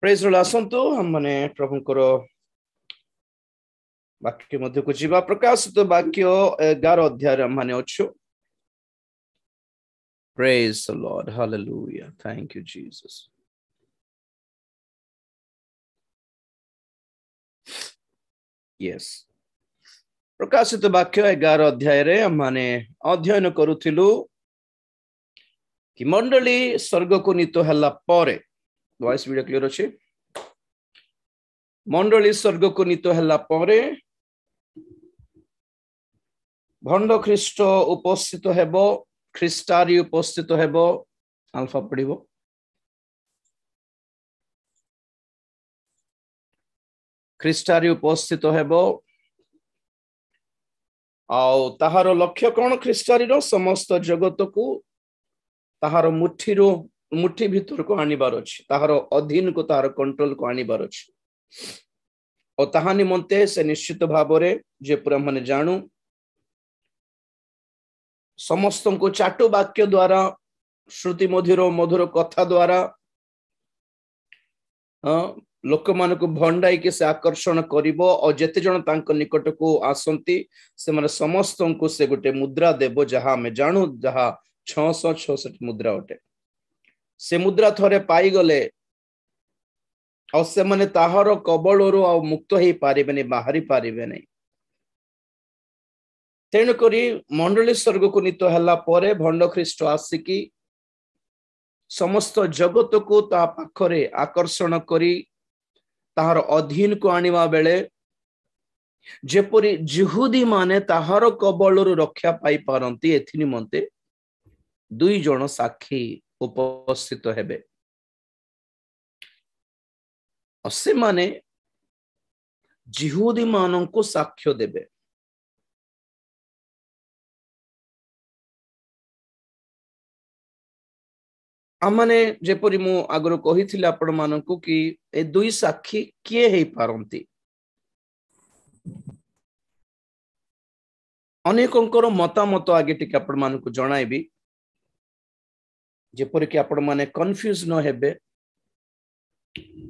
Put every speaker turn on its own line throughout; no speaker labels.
Praise role आसंतु हम माने प्रभुंकर वाक्य मध्य को जीवा प्रकाशित वाक्य 11 अध्याय माने अच्छु। Praise the Lord, hallelujah, thank you Jesus. Yes, प्रकाशित वाक्य 11 अध्याय रे माने अध्ययन करूथिलु कि मंडली स्वर्ग को नीत हला परे। वॉइस वीडियो क्लियर अछि? मंडली स्वर्ग को नीत हला परे भंड ख्रीष्ट उपस्थित हेबो, ख्रीष्टारी उपस्थित हेबो। अल्फा पढ़िबो। ख्रीष्टारी उपस्थित हेबो आउ ताहार लक्ष्य कोन? ख्रीष्टारी रो समस्त जगत को ताहार मुट्ठी भीतर को आनिबार अछि, ताहार अधीन को, ताहार कंट्रोल को आनिबार अछि। और ताहा निमंते से निश्चित भावरे जे पूरा माने जानू समस्त को चाटु वाक्य द्वारा, श्रुति मधुर कथा द्वारा लोक मान को भंडाई के से आकर्षण करिवो। और जेते जन तांक निकट को आसंती से माने समस्त को से गोटे मुद्रा देबो, जहा में जानू जहा 666 मुद्रा अटे। से मुद्रा थरे पाई गले और से माने ताहार कबलरो आ मुक्त ही पारिबे नहीं, बाहरी पारिबे नहीं। तेणु करी मंडली स्वर्ग को नीत हला परे भंड ख्रीष्ट आसिकी समस्त जगत को ता पाखरे आकर्षण करी ताहार अधीन को आनिवा बेले जेपरी जिहुदी माने ताहार कबलरो रक्षा पाई पारंती, एथि निमंते 2 जन साक्षी उपस्थित हेबे। से माने जिहुदी मानन को साक्ष्य देबे। आमने जेपरी मु आगरो कहिथिले आपण माननकु कि ए 2 साक्षी किए हेई पारंती। अनेकंकर मतामत आगे टिके आपण माननकु जणाइबी, जेपरी कि आपण माने कंफ्यूज न हेबे।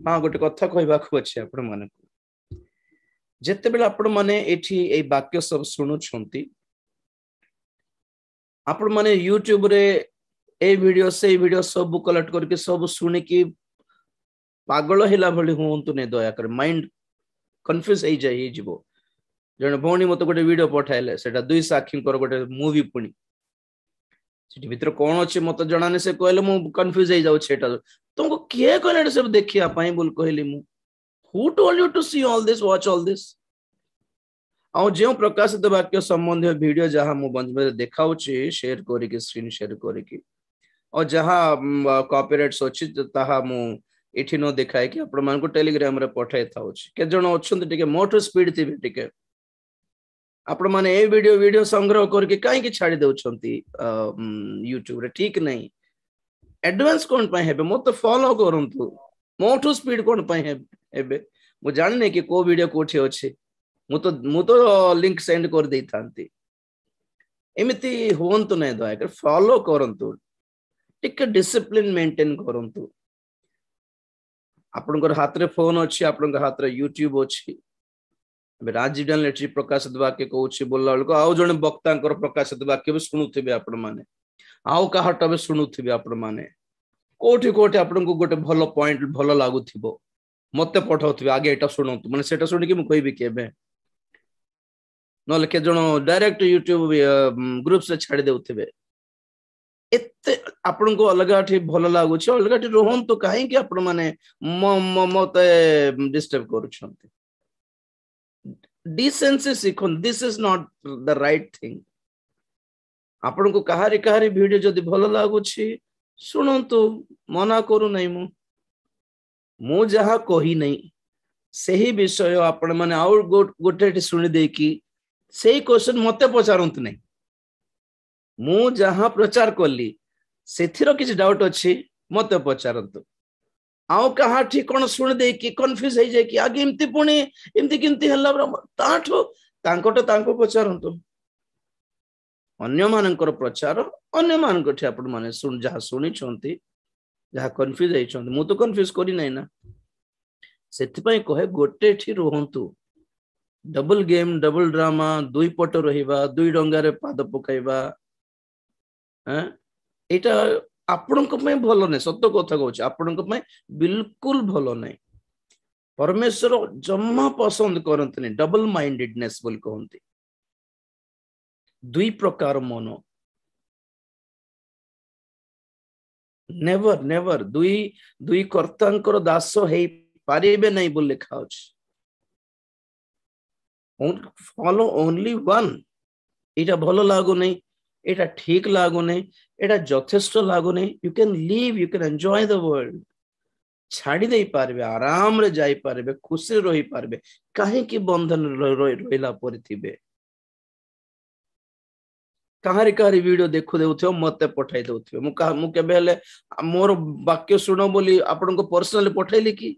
हां, गोटे कथा कहबाकू अछि आपण माननकु। जेते बेला आपण माने एठी ए वाक्य सब सुनु छंती, आपण माने यूट्यूब रे ए वीडियो से वीडियो सब कलेक्ट करके सब सुनि कि पागल हिला भली होंतु ने, दया कर माइंड कंफ्यूज हो जाई जीवो। जने भौणी मते गोटे वीडियो पठाइले, सेटा 2 साक्षी कर गोटे मूवी पुनी सेठी भीतर कोन अछि मते जणाने। से कहले मु कंफ्यूज हो जाउ छेटा तुमको किए कहले सब देखिया पाई बोल कहली मु। Who told you to see all this, watch all this? आ जे प्रकाशित वाक्य संबंधी वीडियो जहां मु बंद देखाउची शेयर करी के, स्क्रीन शेयर करी की, और जहां कॉपीराइट्स अछि ताहा मु एठी न देखाय कि आपण मान को टेलीग्राम रे पठाई थाउची। के जण अछंत टिके मोटर स्पीड थिबे टिके आपण माने ए वीडियो संग्रह करके काहे कि छाडी देउछंती यूट्यूब रे, ठीक नहीं। एडवांस कोन पय हेबे मो तो फॉलो करंतु, मोटर स्पीड कोन पय हेबे मु जानि नै कि को वीडियो कोठी अछि। मु तो लिंक सेंड कर देई थांती। एमिति होंतु नै, दया कर फॉलो करंतु, टिके डिसिप्लिन मेंटेन करंतु। आपनकर हाथ रे फोन अछि, आपनकर हाथ रे यूट्यूब अछि। राजीव डान लेटरी प्रकाशित वाक्य कहउछि बोलला को आउ जने वक्तांकर प्रकाशित वाक्य भी सुनुथिबे आपण माने, आउ काहट भी सुनुथिबे आपण माने। कोठी कोठी आपण को गोटे भलो पॉइंट भलो लागुथिबो, मते पठाउथिबे आगे एटा सुनंतु, माने सेटा सुनि कि मु कहबी केबे नले के जनो डायरेक्ट यूट्यूब ग्रुप से छाडी देउथिबे। एते आपण को अलगाठी भलो लागुछि, अलगाठी रोहंतु काहे कि आपण माने मते डिस्टर्ब करूछंती। डिसेंसी सिखन, this is not the right thing. आपण को कहारी वीडियो जदि भलो लागुछि सुनंतु, मना करू नै। मु जहा कहि नै सही विषय आपण माने और गोटे सुनि दे कि सही क्वेश्चन मते पचारंतु नै। मु जहा प्रचार करली सेथिरो किछ डाउट अछि मते पचारंतु। आउ कहा ठीक कोन सुनि दे कि कंफ्यूज हो जाय कि आगे एमती पुणी एमती किंती हल्ला ताठो तांकोटे तांको पचारंतु। अन्य मानकर प्रचार अन्य मानकठी आपण माने सुन जहा सुनि छंती, जहा कंफ्यूज होई छंती। मु तो कंफ्यूज करी नै ना, ସେଥିପାଇଁ କହେ ଗୋଟେ ଠି ରୁହନ୍ତୁ डबल गेम डबल ड्रामा दुई पट रहिबा दुई डंगारे पाद पकाइबा एटा आपणक पय भलो नै सत्य कथा कहूछ आपणक पय बिल्कुल भलो नै परमेश्वर जम्मा पसंद करंतनी डबल माइंडेडनेस बोल कहंती दुई प्रकार मन नेवर नेवर दुई दुई कर्तांकर दास हेई पारिबे नै बोल लिखा अछि फॉलो ओनली वन एटा भलो लागो नै एटा ठीक लागो नै एटा यथेष्ट लागो नै you can live you can enjoy the world छाड़ी दे पारबे आराम रे जाई पारबे खुशी रही पारबे काहे की बंधन रोइला परि थिबे कहारी कहारी वीडियो देखु देउथियो मते पठाई देउथियो मु केबे हेले मोर वाक्य सुनो बोली आपन को पर्सनली पठाइली की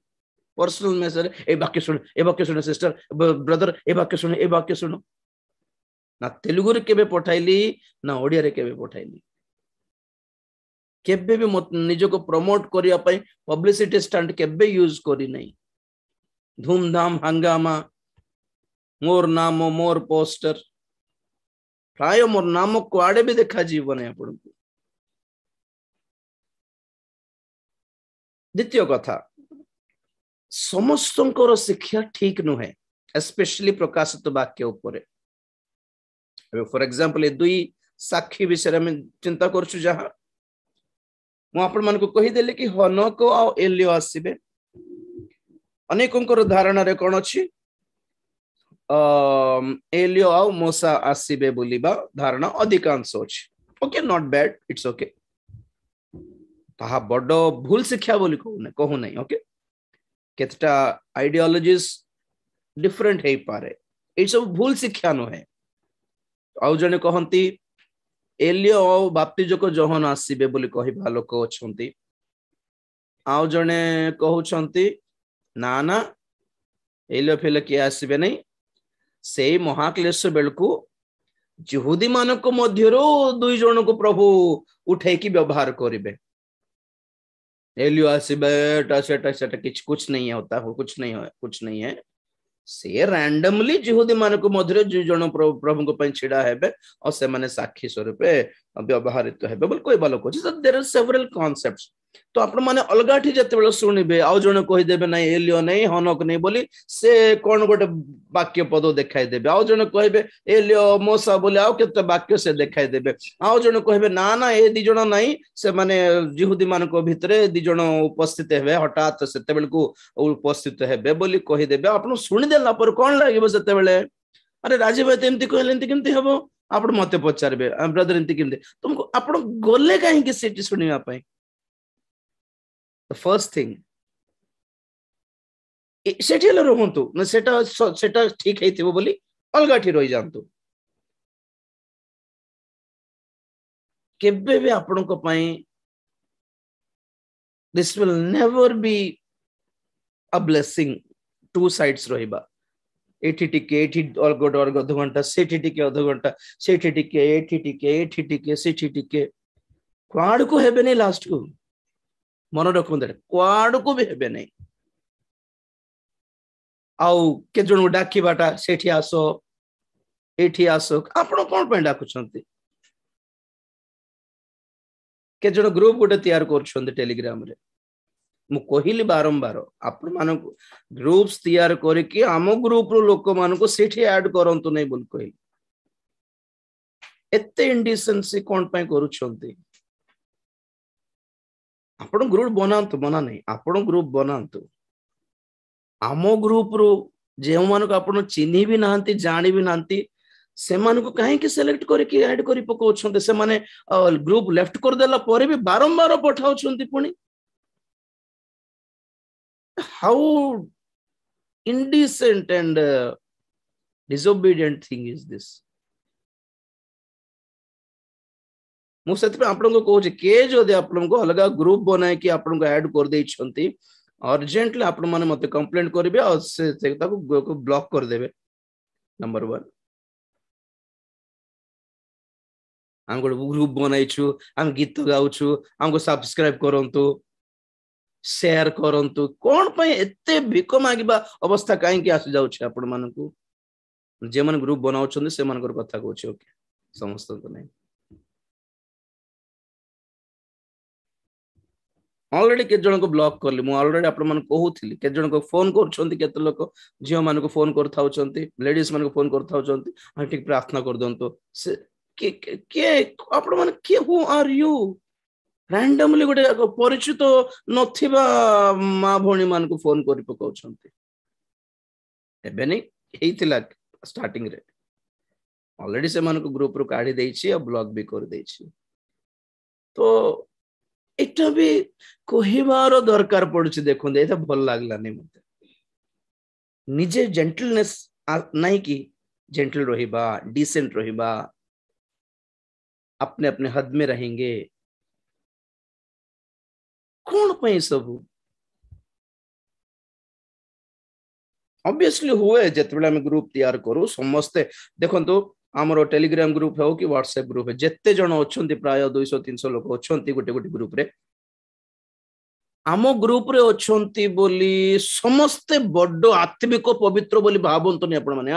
पर्सनल मैसेज ए वाक्य सुन सिस्टर ब्रदर ए वाक्य सुनो ना तेलुगु रे केबे पठाइली ना ओडिया रे केबे पठाइली केबे भी निज को प्रमोट करिया पई पब्लिसिटी स्टंट केबे यूज करी नै धूमधाम हंगामा मोर नाम मोर पोस्टर प्राय मोर नाम कुआडे भी देखा जीवन है आपन को द्वितीय कथा समस्तंकर शिक्षा ठीक नुहे स्पेशली प्रकाशित वाक्य ऊपर फॉर एग्जांपल दुई साक्षी विषय में चिंता करछु जहा मु आपण मन को कहि देले कि हनक आ एलियो आसीबे अनेकंकर धारणा रे कोन अछि एलियो आ मोसा आसीबे बोलिबा धारणा अधिकांश अछि okay not bad it's okay ताहा बडो भूल शिक्षा बोली कहू नै ओके केतटा आइडियोलॉजीज डिफरेंट हे पारे ए सब भूल शिक्षा न है आउ जने कहंती एलियो बाप्तिजक जोहन आसीबे बोली कहिबा लोक अछंती आउ जने कहउछंती ना ना एलियो फेले के आसीबे नै से महाक्लेश बेलकू यहूदी मानक मध्यरो दुई जन को प्रभु उठे की व्यवहार करिवे एलियो आसीबे सेटा सेटा कुछ नहीं होता कुछ नहीं है से रैंडमली यहूदी मानक मध्यरे दुई जन प्रभु को पय छिडा हेबे और से माने साक्षी स्वरूप व्यवहारित हेबे बोल कोइ बालो कोछि देयर आर सेवरल कांसेप्ट्स तो आपण माने अलगाठी जते बेले सुनिबे आउ जण कहि देबे नै एलियो नै हनक नै बोली से कोन गोटे वाक्य पद देखाई देबे आउ जण कहबे एलियो मोसा बोली आउ केते वाक्य से देखाई देबे आउ जण कहबे ना ना ए दि जण नै से माने यहूदी मानको भितरे दि जण उपस्थित हेबे हठात सेते बेले को उपस्थित हेबे बोली कहि देबे आपण सुनि देला पर कोन लागिबो सेते बेले अरे राजीव भाई एमती कहले एमती केमती हबो आपण मते पचारबे ब्रदर एमती केमती तुमको आपण गोले काहे कि सेटी सुनिया पई the first thing सेठी ले रहंतु न सेटा ठीक हेतिबो बोली अलगाठी रहि जानतु केबे भी आपण को पई this will never be a blessing two sides रहिबा एठी टिके एठी अलगड अर्ध घंटा सेठी टिके अर्ध घंटा सेठी टिके एठी टिके सेठी टिके क्वाड को हेबे नै लास्ट को मन रखु क्वाड को भी हेबे नहीं आउ के जन डाकिबाटा सेठी आसो एठी आसो आपण कोन पे डाकुछंती के जन ग्रुप गोटे तैयार करछंती टेलीग्राम रे मु कहिली बारंबार आपण मान ग्रुप्स तैयार करके आम ग्रुप रो लोक मान को सेठी ऐड करंतु नै बोल कहि एते इंडिसेंसी कोन पे करूछंती आपण ग्रुप बनांतु मना नहीं आपण ग्रुप बनांतु आम ग्रुप रो जे मान को आपण चिन्ही भी नांती जानि भी नांती से मान को काहे कि सिलेक्ट करके ऐड करि पको छंते से माने ग्रुप लेफ्ट कर देला परे भी बारंबार पठाउ छंती पुनी how indecent and disobedient thing is this मु सेते आपण को कहू के जदि आपण को अलग ग्रुप बनाए कि आपण को ऐड कर दे छंती अर्जेंटली आपण माने मते कंप्लेंट करबे और से ताको ब्लॉक कर देबे नंबर 1 हम ग्रुप बनाई छु हम गीत गाउ छु हमको सब्सक्राइब करंतु शेयर करंतु कोन पय एते भिक मागिबा अवस्था काहे कि आसी जाउछ आपण मानकू जे मन ग्रुप बनाउछन से मनकर कथा कहूछ ओके समस्त तो नहीं ऑलरेडी के जन को ब्लॉक करली मु ऑलरेडी आपण मन कहूथिली के जन को फोन करछंती केते लोक जियो मान को फोन करथाउछंती लेडीज मान को फोन करथाउछंती आ ठीक प्रार्थना कर दंतो से के आपण मन के हु आर यू रैंडमली गोटे परिचित नथिबा माँ भौणी मान को फोन कर पकाउछंती एबे नै हेइतिला स्टार्टिंग रे ऑलरेडी से मान को ग्रुप रो काढी देछि आ ब्लॉक भी कर देछि तो एटा भी कहिबार दरकार पड़ुछि देखो एटा भल लागला नै मते निजे जेंटलनेस नहीं कि जेंटल रहिबा डिसेंट रहिबा अपने अपने हद में रहेंगे कौन पे सब ऑब्वियसली हुए जिते आम ग्रुप तैयार करू समस्ते देखो आमर टेलीग्राम ग्रुप हो कि व्हाट्सएप ग्रुप है जिते जन अच्छा प्राय 200-300 लोक अच्छा गोटे गोटे ग्रुप रे आम ग्रुप रे अच्छा बोली समस्ते बड़ आत्मिक पवित्र बोली भावंतनी आपण माने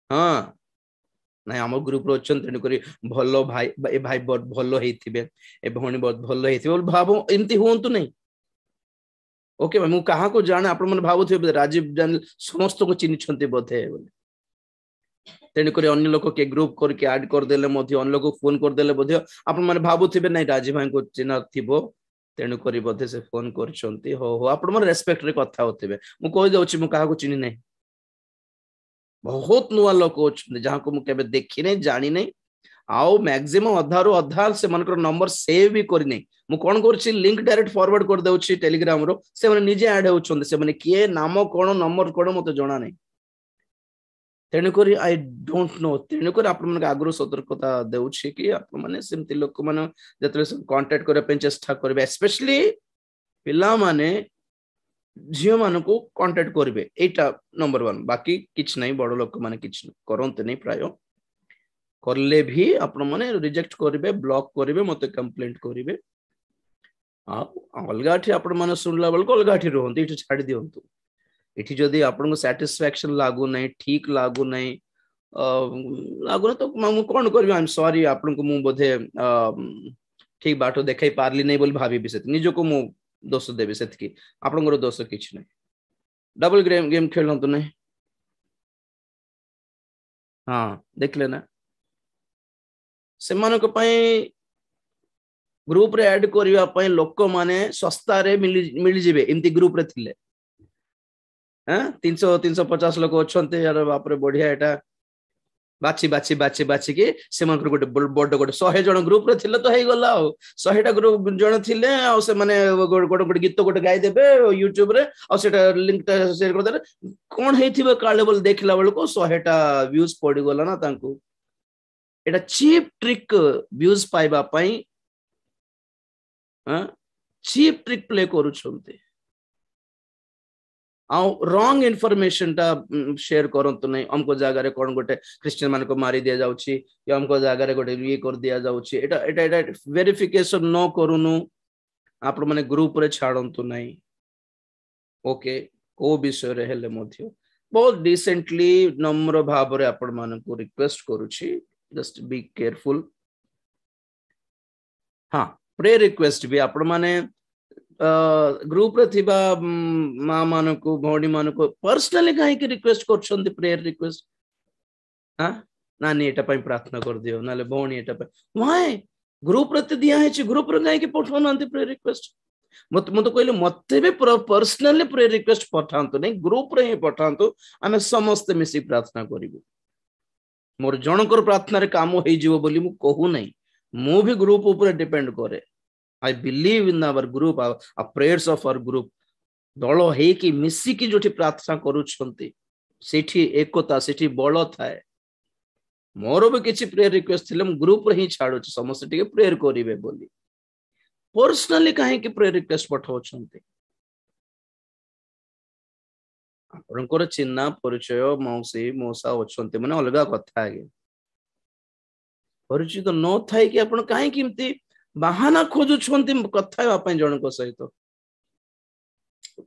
हाँ ना आम ग्रुप रे अच्छा तेणुक भल भाई ए भाई बहुत भल होइथिबे ए भौणी बहुत भल होइथिबे बोली भाव एमती हुंतु नहीं ओके मु कहा को जाने आपण मन भावुथिबे राजीव जान समस्त को चिन्हिछंती बोधे बोली तेणुक अन्य लोक के ग्रुप करके ऐड कर देले मध्य अन्य लोक फोन कर देले बोधे आपण मन भावुथिबे नहीं राजीव भाई को चिन्ह थिबो तेणुक बोधे से फोन करछंती हो हो आपण मन रेस्पेक्ट रे कथा होथिबे मु कहि दउछि मु कहा को चिन्हि नहीं बहुत नुआ लोक अच्छे जहाँ को मुझे देखी नहीं जानी नहीं आउ मैक्सिमम अधारू अधा से मनकर नंबर सेव भी करनी मु कौन कर लिंक डायरेक्ट फॉरवर्ड कर दउछि टेलीग्राम रो से माने निजे ऐड होउछन से माने किए नाम कोन नंबर कोन मते जणा नहीं तेणुक आई डोंट नो तेणुक आपण मन आगुरु सतर्कता देउछि कि आपण माने सेमति लोक माने जतरे कांटेक्ट करे पे चेष्टा करबे स्पेशली पिला माने झियो मान को कांटेक्ट करेंगे एटा नंबर 1 बाकी किछ नहीं बड़ लोक माने किछ करंते नहीं प्राय करले भी आपण माने रिजेक्ट करेंगे ब्लॉक करेंगे मते कंप्लेंट करेंगे आ अलगाठी आपण माने सुनला बेल को अलगाठी रहंती इठी छाडी दियंतु इठी जदी आपण को सैटिस्फैक्शन लागू नहीं ठीक लागू नहीं लागू ना तो मु कोन करबी आई एम सॉरी आपण को मु बोधे ठीक बाटो देखाई पारली नहीं बोली भाबी बिसे निजो को मु दोष देवी से आपंकर दोष कि नहीं डबल गेम खेलतु नहीं हाँ देखले ना से ग्रुप रे ऐड करने लोक माने सस्ता रे मिल जिबे एमती ग्रुप रे थिले 300-350 लोक अच्छे यार बाप रे बढ़िया एटा बाची बाची बाची बाची के से मन गोटे बड़ गोटे 100 जन ग्रुप रे थिले तो हे गला 100टा ग्रुप जन थिले आ से माने गोटे गोटे गीत गोटे गाई देबे यूट्यूब रे आ सेटा लिंक टा शेयर कर दे कोन हेथिबे काले बोल देखला बेल को 100टा व्यूज पड़ी गला ना तांको एटा चीप ट्रिक व्यूज पाइबा पई चीप ट्रिक प्ले करूछंते रॉन्ग इनफॉरमेशन टा शेयर करंतु नहीं हमको जगह रे कोन गोटे क्रिश्चियन मान को मारी दिया जाउची या हमको जगह रे गोटे ये कर दिया जाउची एटा एटा एटा वेरिफिकेशन न करूनु आपण माने ग्रुप रे छाडंतु नहीं ओके को विषय रे हेले मध्य बहुत डिसेंटली नम्र भाव रे आपण मान को रिक्वेस्ट करूची जस्ट बी केयरफुल हाँ प्रे रिक्वेस्ट भी आपण माने ग्रुप रे थिबा माँ मान को भौणी मान को पर्सनली कहीं के रिक्वेस्ट करछंती प्रेयर रिक्वेस्ट हाँ नानी एटा पई प्रार्थना कर दियो नाले भौणी एटा पई वाय ग्रुप रे दिया है छि ग्रुप रे कहीं के पठौनांती प्रेयर रिक्वेस्ट मत तो कहले मते भी पर्सनली प्रेयर रिक्वेस्ट पठांतो नहीं ग्रुप रे ही पठांतो आमे समस्त मिसी प्रार्थना करिवो मोर जनकर प्रार्थना रे काम होई जीवो बोली मु कहू नहीं मु भी ग्रुप ऊपर डिपेंड करे I believe in our group, our prayers of our group. दल हे कि मिसी की जोठी प्रार्थना करूछंती सेठी एकता सेठी बल थाए मोर भी किछि प्रेयर रिक्वेस्ट थिले हम ग्रुप रे ही छाडो समस्त टिके प्रेयर करिवे बोली पर्सनली काहे कि प्रेयर रिक्वेस्ट पठाउछंती आपनकर चिन्ना परिचय मौसी मौसा अछंती माने अलगा कथा आगे परिचित न थाए कि आपण काहे किमती बाहाना खोजुछंती कथा हेबा पई जनक सहित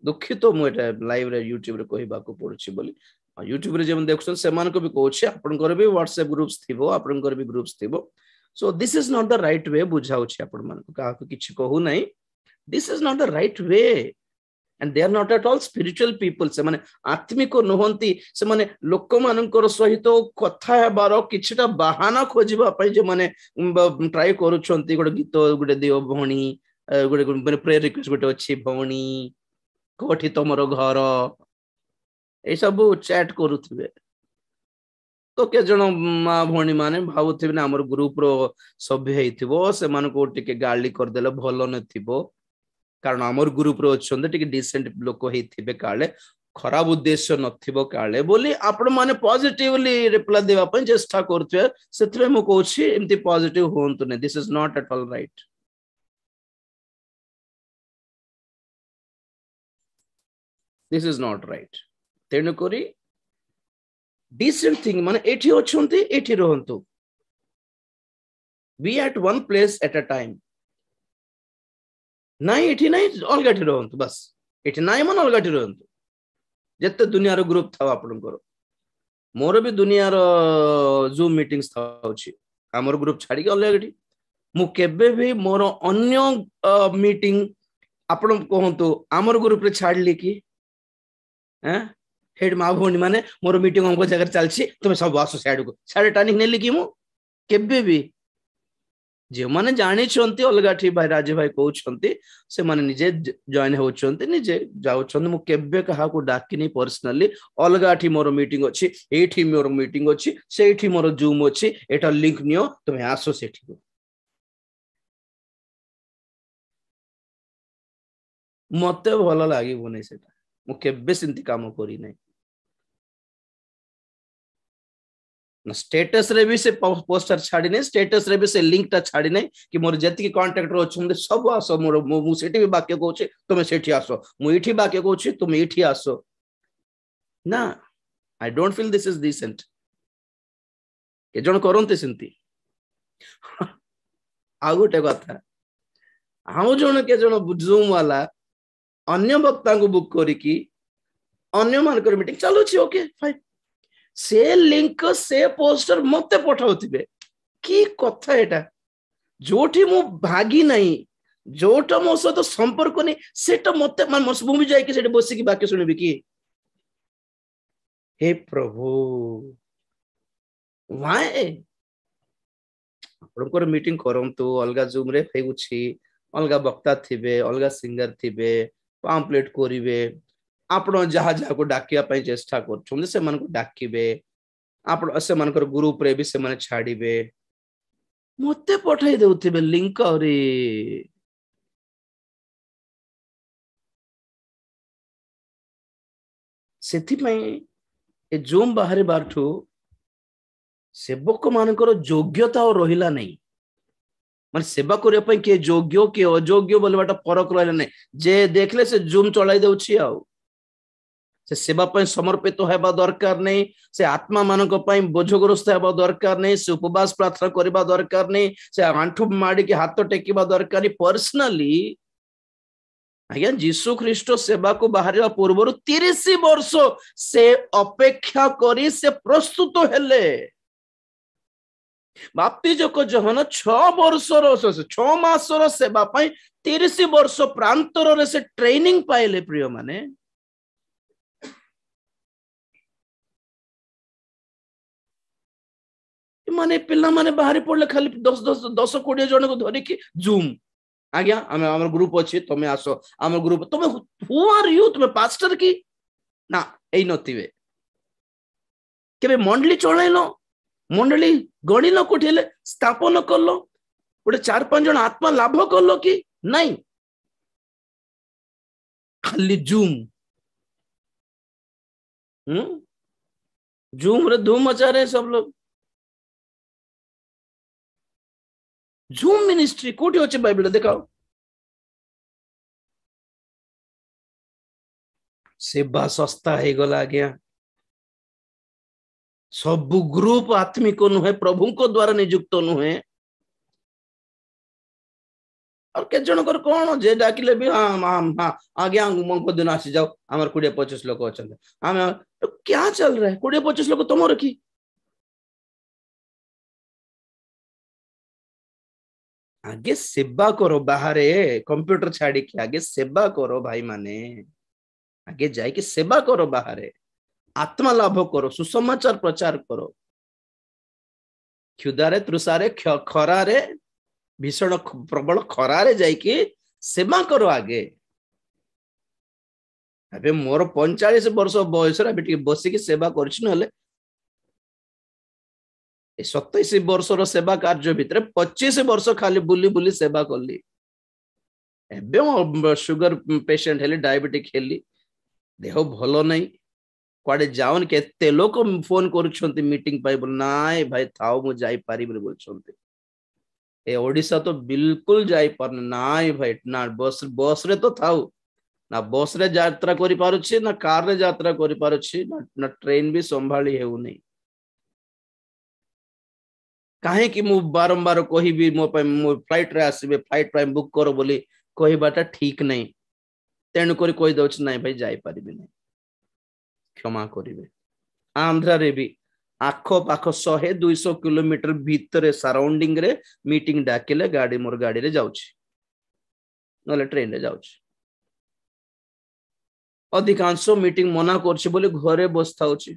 दुखित मुझे लाइव रे यूट्यूब रे कहबा को पड़ुछि बोली यूट्यूब रे जेम देखछन सेमान को भी कहछि आपनकर भी व्हाट्सएप ग्रुप्स थिबो आपनकर भी ग्रुप्स थिबो so this is not the right way बुझाउछि आपन मान का किछि कहू नै this is not the right way and they are not at all spiritual people se mane आत्मिक नहंती से माने लोक मानकर सहित कथा हेबार किछटा बहाना खोजिबा पई जे माने ट्राई करूछंती गोटे गीत गोटे दियो भणी गोटे माने प्रेयर रिक्वेस्ट गोटे अछि भणी कोठी तमरो घर ए सब चैट करूथिबे तो के जण मां भणी माने भाबुथिबे ना हमर ग्रुप रो सभ्य हेइथिबो से मानको टिके गाली कर देले भलो नथिबो कारण आमर ग्रुप रो अच्छे टिके डिसेंट लोक हेइथिबे काले खराब उद्देश्य नथिबो काले बोली आपण माने पॉजिटिवली रिप्लाई देबा पय चेष्टा करथुए सेथरे मु कहछि एम्ति पॉजिटिव होंतु ने this is not at all right this is not right तेनु करी डिसेंट थिंग माने एठी अछंती एठी रहंतु be at one place at a time नाई एठी नाई अलगाठी रहंतु बस एठी नाई मन अलगाठी रहंतु जत्ते दुनिया रो ग्रुप था आपनकर मोर भी दुनिया रो जूम मीटिंग्स थाउची हमर ग्रुप छाडी के अलगाठी मु केबे भी मोर अन्य मीटिंग आपण कहंतु हमर ग्रुप रे छाडली की हैं हेड मा भोनी माने मोर मीटिंग हमको जगह चलछि तुम सब आसो साइड को साइड टानिक नेली की मु केबे भी जे माने जानि छंती अलगाठी भाई राजे भाई कहउछंती से माने निजे जॉइन होछंती निजे जाउछंती मु केबे कहा को डाकिनी पर्सनली अलगाठी मोर मीटिंग अछि एठी मोर मीटिंग अछि सेठी मोर जूम अछि एटा लिंक नियो तुम आसो सेठी को मते भलो लागिबो नै सेटा मु केबे सिंती काम करी नै स्टेटस रे भी से पोस्टर छाड़ी नै स्टेटस रे भी से लिंक ता छाड़ी नै कि मोर जति कांटेक्ट रो छुंदे सब आसो मोर मु सेठी भी बाक्य कहउछि तुमे सेठी आसो मु इठी बाक्य कहउछि तुमे इठी आसो ना I don't feel this is decent के जण करंते सिंती आ गोटे कथा हाउ जण के जण जूम वाला अन्य वक्ता को बुक करी की अन्य मानकर मीटिंग चलो छी ओके फाइन से लिंक से पोस्टर मते पठाउथिबे की कथा एटा जोठी मु भागी नहीं जोटा मो सहित संपर्क नहीं सेटा मते मन मसभूमि जाय कि सेटे बसी की बाकी सुनिबे की हे प्रभु व्हाई आपनकर मीटिंग करंतु अलगा जूम रे फेगुछि अलगा वक्ता थिबे अलगा सिंगर थिबे पैम्पलेट करिवे आपण जहा जहा को डाकिया पई चेष्टा करछुन से मन को डाकिबे आपण से मनकर ग्रुप रे भी से माने छाडीबे मते पठाई देउथिबे लिंक अरे सेथि पई ए जूम बाहरे बारठू सेवक मानकर योग्यता और रहिला नहीं माने सेवा करे पई के योग्य के अयोग्य बोलबाटा फरक रहला नहीं जे देखले से जूम चलाई देउछि आ से सेवा पई समर्पित हेबा दरकार नहीं से आत्मा मानक पई बोझग्रस्त हेबा दरकार नहीं से उपवास प्रार्थना करबा दरकार नहीं से आंठु माडी के हाथ टेकिबा दरकार नहीं पर्सनली आज्ञा जीसु ख्रीष्ट सेवा को बाहर पूर्व 30 वर्ष से अपेक्षा करी से प्रस्तुत हेले बाप्तिजक जहन 6 वर्षर 6 मासर सेवा पई 30 वर्ष प्रांतर रे से ट्रेनिंग पाइले प्रिय माने माने पिल्ला माने बाहर पड़ले खाली 10 20 जन को धरि कि जूम आज्ञा हमर ग्रुप अछि तमे आसो हमर ग्रुप तमे हु आर यू तमे पास्टर की ना एई नथिबे केबे मंडली चलाइलो मंडली गणिलो कोठेले स्थापन करलो गोटे 4-5 जन आत्मा लाभ करलो कि नहीं खाली जूम जूम रे धूम मचा रहे सब लोग जूम मिनिस्ट्री कोठी होचे बाइबल देखाओ सेवा सस्ता हे गला गया सब ग्रुप आत्मिक नुहे प्रभु को द्वारा नियुक्त नुहे और के जनकर कोन जे डाकिले भी हां हां हां आज्ञा मंको दिन आसी जाओ हमर 20-25 लोग अछन हम तो क्या चल रहा है 20-25 लोग तुमर की आगे सेवा करो बाहर कंप्यूटर छाड़ी के आगे सेवा करो भाई माने आगे जाए कि सेवा करो बाहर आत्मा लाभ करो सुसमाचार प्रचार करो क्षुदारे तृषारे खरारे भीषण प्रबल खरारे जाइए सेवा करो आगे अबे मोर 45 वर्ष बयस बसिक सेवा कर 27 वर्षर सेवा कार्य भितर 25 वर्ष खाली बुली बुली सेवा कली एबे शुगर पेशेंट हेली डायबिटिक हेली देह भलो नहीं कुआडे जाउन केते लोक फोन करूछंती मीटिंग पाई बोल नाय भाई थाओ मु जाई पारी बोलछंती ए ओडिसा तो बिल्कुल जाई पर नाय भाई ना बस रे तो थाउ ना बस रे यात्रा करि पारुछि ना कार रे यात्रा करि पारुछि ना ट्रेन भी संभाली हेउ नहीं काहे कि मु बारंबार कहिबी मो फ्लाइट रे आसीबे फ्लाइट टाइम बुक करो बोली कहिबाटा ठीक नहीं तेणु करी कहि दउछ नाही भाई जाई पारिबे नहीं क्षमा करिवे आंध्रा रे भी आखो पाखो 100-200 किलोमीटर भीतर सराउंडिंग रे मीटिंग डाकिले गाड़ी मोर गाड़ी रे जाउछि नले ट्रेन रे जाउछि अधिकांश मीटिंग मना करछि बोली घरे बसथाउछि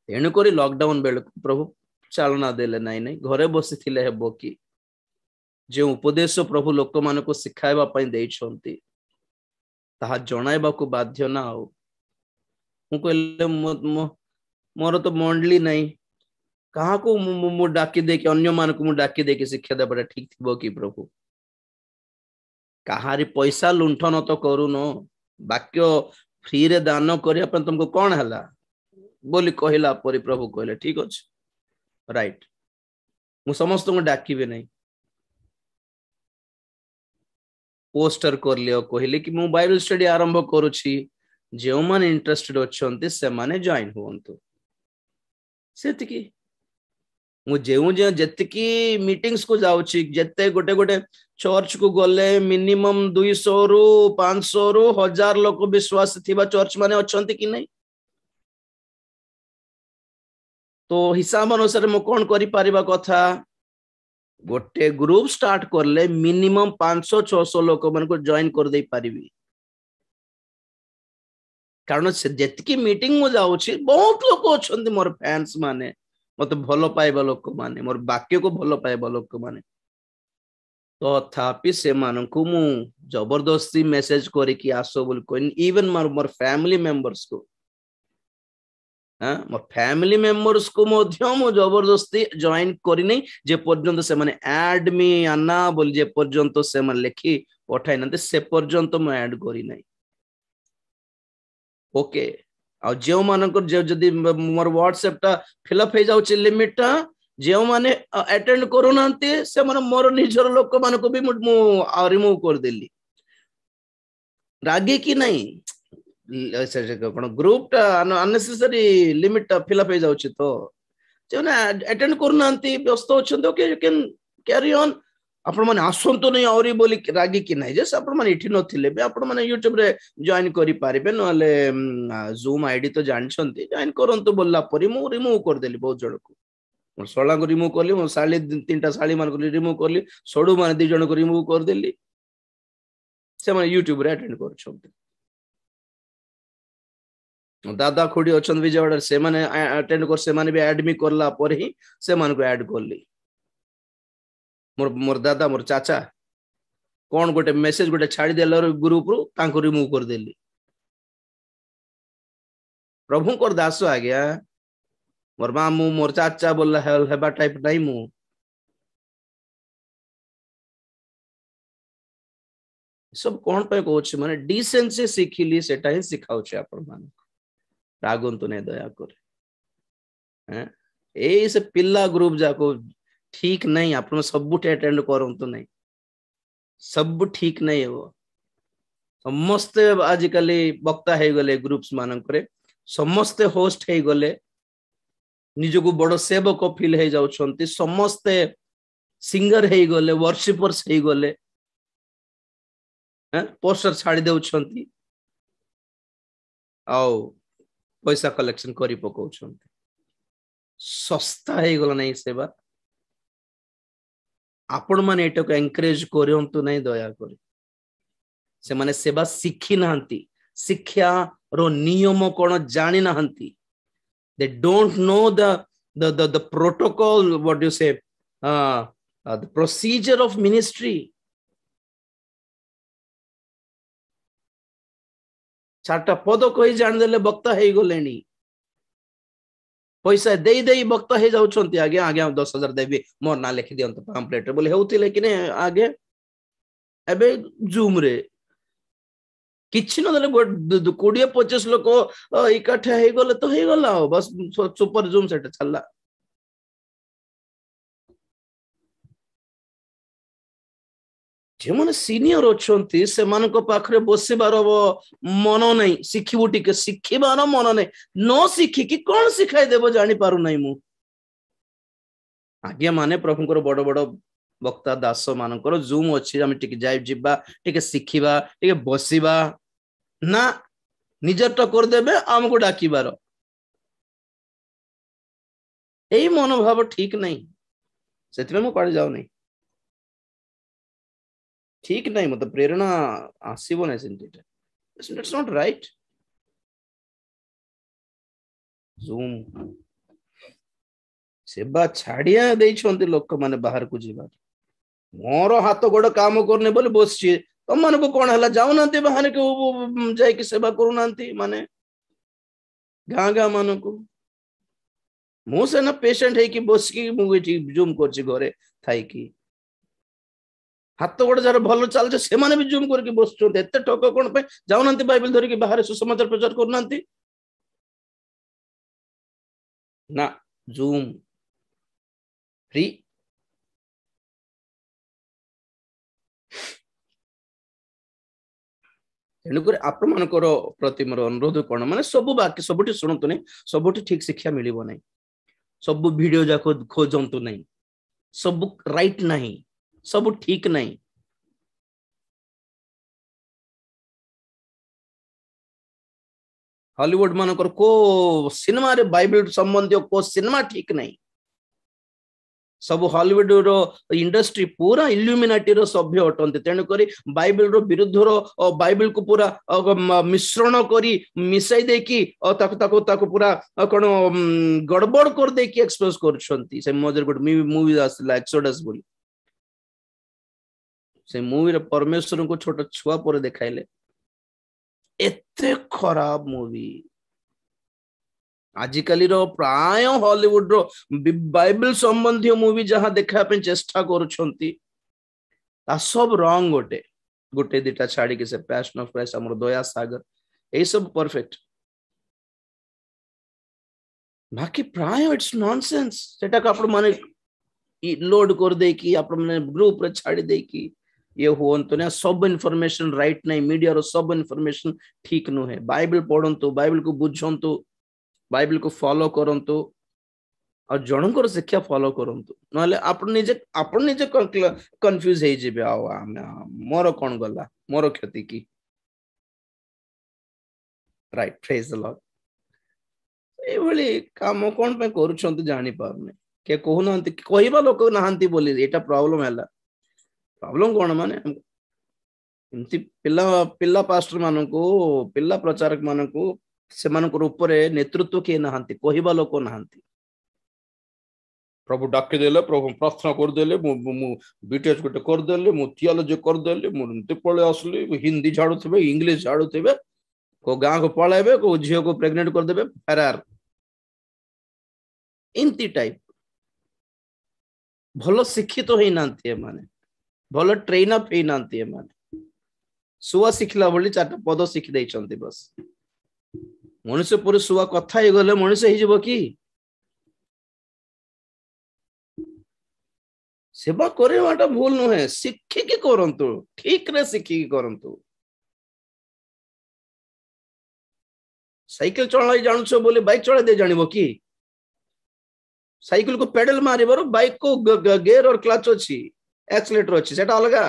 तेणु करी लॉकडाउन बेल प्रभु चालना देले नहीं नहीं घरे बसी थिले हेबो कि जे उपदेश प्रभु लोक मान को सिखाइबा पई देइछंती ताहा जणाइबा को बाध्य ना हो मु कहले मोर तो मंडली नहीं कहा को मु डाकी दे के अन्य मान को मु डाकी दे के शिक्षा देबा ठीक थिबो कि प्रभु कहारी पैसा लुंठन तो करू न वाक्य फ्री रे दान करिया पर तुमको कौन हला बोली कहला परी प्रभु कहले ठीक अछि राइट मु समस्त को डाकिबे नहीं पोस्टर कर लियो कहले कि मु बाइबल स्टडी आरंभ करूछि जे मन इंटरेस्टेड अछंती से माने जॉइन होंतु सेतिकी मु जेउ जे जतिकी मीटिंग्स को जाउछि जते गोटे गोटे चर्च को गले मिनिमम 200 रु 500 रु 1000 लोक विश्वास थिबा चर्च माने अछंती कि नहीं तो हिसाब अनुसार मु कोन करि परिबा कथा गोटे ग्रुप स्टार्ट करले मिनिमम 500-600 लोक मन को जॉइन कर दे पारिबी कारण से जतकी मीटिंग मु जाउछि बहुत लोक अछंती मोर फैंस माने मते भलो पाइबा लोक माने मोर वाक्य को भलो पाइबा लोक माने तो थापि से मानकु मु जबरदस्ती मेसेज करी कि आसो बोल coin even more family members को मोर फैमिली मेंबर्स को मध्य मु जबरदस्ती जॉइन करी नहीं जे पर्यंत से माने ऐड मी आना बोल जे पर्यंत से माने लिखि पठाई नते से पर्यंत मु ऐड करी नहीं ओके आ जे मानकर जे जदी मोर व्हाट्सएप टा फिलअप हे जाउ लिमिट टा जे माने अटेंड करू नांते से माने मोर निजर लोक मान को भी मु रिमूव कर देली रागे की नहीं कोन ग्रुप टा अननेसेसरी लिमिट टा फिलअप हे जाउ तो जे ना अटेंड करू नांते व्यस्त अछन okay you can carry on आपण माने आसंतो नहीं औरी बोली रागी की नहीं जस आपण माने इठी नथिले बे आपण माने YouTube रे जॉइन करि पारिबे नले जूम आईडी तो जानछंती जॉइन करंतु बोलला परी मु रिमूव कर देली बहुत जण को मो सोला को रिमूव करली मो साली तीनटा साली मान को रिमूव करली सोडू माने दि जण को रिमूव कर देली से माने YouTube रे अटेंड करछंती दादा खुडी अछन विजयवाड़ा से माने अटेंड कर से माने भी ऐड मी करला पर ही से मान को ऐड करली मोर मोर दादा मोर चाचा कौन गोटे मेसेज गोटे छाड़ी देल ग्रुप रु तांको रिमूव कर देली प्रभु कर दास आ गया मोर मां मु मोर चाचा बोला हेबा टाइप नहीं मु सब कौन पे कहछ माने डिसेंसी सिखिली सेटा ही सिखाउछ आपण मान रागंतु ने दया कर हैं ए से पिल्ला ग्रुप जाको ठीक नहीं आप सब अटेंड करंतु नहीं सब ठीक नहीं है वो समस्ते आजिकल वक्ता है गले ग्रुप्स मानक समस्ते होस्ट है गले निजको बड़ सेवक फील हो जाउछंती समस्ते सिंगर हे गले वर्शिपर्स हे गले पोस्टर छाड़ी देउछंती आउ पैसा कलेक्शन करी पकाउछंती सस्ता हे गला नहीं सेवा आपण माने एटा को एनकरेज करंतु नहीं दया करी से माने सेवा शिखी नाहंती शिक्षा रो नियम कोन जानि नाहंती they don't know the protocol what you say the procedure of ministry चारटा पद कही जान देले वक्ता हे गलेनी पैसा देई देई वक्ता हे जाउछंती आगे आगे 10,000 देबी मोर ना लिखि दियंत पैम्पलेट बोले हेउतिले कि ने आगे एबे जूम रे किछि न देले 20-25 लोक इकट्ठा हे गले तो हे गला बस सुपर जूम सेट चलला जे माने सीनियर अछंती से मान को पाखरे बसिबार मन नहीं शिखिबु टिके शिखिबार मन नहीं न शिखि कि कोन सिखाई देबो जानि पारु नहीं मु आज्ञा माने प्रभुकर बड़ बड़ वक्ता दास मानकर जूम अछि हम टिके जाय जिबा टिके शिखिबा टिके बसिबा ना निजरटा कर देबे हमको डाकिबार एई मनोभाव ठीक नहीं सेतमे मु पड़ जाउ नहीं ठीक नहीं मतलब प्रेरणा आसीबो नै सेंटिटा इट्स नॉट राइट जूम सेवा छाड़िया देई छंती लोक माने बाहर को जीवा मोर हाथ गोड़ काम करने बोले बसछि तुम मन को कोन हला जाउ नांती बाहर के जाय के सेवा करू नांती माने गां गां मन को मो से ना पेशेंट है कि बस की मु जूम करछि घरे थाई की हाथ गोड़ जार भल चलছে ସେମାନେ भी जूम करके बसछोते एते ठक कोन पे जाउ नांती बाइबल धरि के बाहर सुसमाचार प्रचार करू नांती ना जूम फ्री तेणुक आपण मानकर प्रति मोर अनुरोध कौन माने सब बाकी सबुठी शुणु नहीं सबुठी ठीक शिक्षा मिलिबो नहीं सब वीडियो जाको खोजंतु नहीं सब राइट नहीं सब ठीक नहीं हॉलीवुड मानकर को सिनेमा रे बाइबल संबंधी को सिनेमा ठीक नहीं सब हॉलीवुड रो इंडस्ट्री पूरा इल्यूमिनाटी रो सभ्य अटंते तेणु करी बाइबल रो विरुद्ध रो बाइबल को पूरा मिश्रण करी मिसाई दे की ताको ताको ताको पूरा कोन गड़बड़ कर दे की एक्सपोज करछंती से मजर गुड मूवी आसला एक्सोडस बोली से मूवी रे परमेश्वर को छोटा छुआ पर देखाइले एते खराब मूवी आजिकाली रो प्राय हॉलीवुड रो बाइबल संबंधी मूवी जहां देखा पे चेष्टा करूछंती ता सब रॉन्ग गोटे गोटे दिटा छाड़ी के से पैशन ऑफ क्राइस्ट हमर दया सागर ए सब परफेक्ट बाकी प्राय इट्स नॉनसेंस सेटा का आपण माने लोड कर दे की आपण माने ग्रुप रे छाड़ी दे की ये होंतो ना सब इन्फॉर्मेशन राइट नहीं मीडिया रो सब इन्फॉर्मेशन ठीक नो है बाइबल पढंतु बाइबल को बुझंतु बाइबल को फॉलो करंतु और जनकर शिक्षा फॉलो करंतु नले आपण निजे कंफ्यूज हे जिबे आ मोर कोन गला मोर क्षति की राइट प्रेज द लॉर्ड ए भली काम कोन पे करूछंत जानि पारने के कहूनंती कहिबा लोक नाहंती बोली एटा प्रॉब्लम हैला प्रॉब्लम कोन माने इमती पिल्ला पिल्ला पास्टर मानन को पिल्ला प्रचारक मानन को से मानकर ऊपरे नेतृत्व के नाहंती कहिबा लोक नाहंती प्रभु डाके देले प्रभु प्रार्थना कर देले मु बीटेच गोटे कर देले मु थियोलॉजी कर देले मु नते पळे असली हिंदी झाड़ू थबे इंग्लिश झाड़ू थबे को गां को पळाइबे को झियो को प्रेग्नेंट कर देबे फरार इंती टाइप भलो शिक्षित होई नांती माने भलो ट्रेन अप होई नांती माने सुवा शिखला बोली चारटा पद शिख देई चंती बस मनुष्य पर सुवा कथा ही गले मनुष्य ही जीव की सेवा करे वाटा भूल नुहे शिखिकी करंतु ठीक रे शिखिकी करंतु साइकिल चलाई जानछो बोले बाइक चला दे जानिबो की साइकिल को पेडल मारिबार बाइक को गेयर और क्लच अच्छी एक्सीलेटर अच्छी सेटा अलगा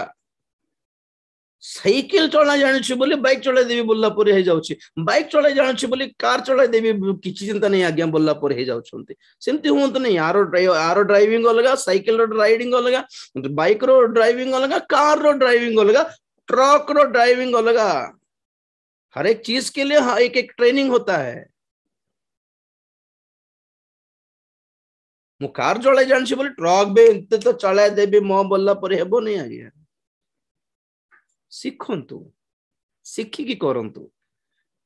साइकिल चला जानी बोली बाइक चलाई देवी बोलला पर हे जाउछि बाइक चलाई जानी बोली कार चलाई देवी किछि चिंता नहीं आज्ञा बोलला पर हे जाउछन्ते सेमति हुंत नहीं आरो ड्राइविंग अलगा साइकिल रो राइडिंग अलगा बाइक रो ड्राइविंग अलगा कार रो ड्राइविंग अलगा ट्रक रो ड्राइविंग अलगा हर एक चीज के लिए एक एक ट्रेनिंग होता है मु कार चलाई जानी बोली ट्रक भी एते तो चलाई देवी मो बोलला पर हेबो नहीं आज्ञा शिखंतु शिखिकी करंतु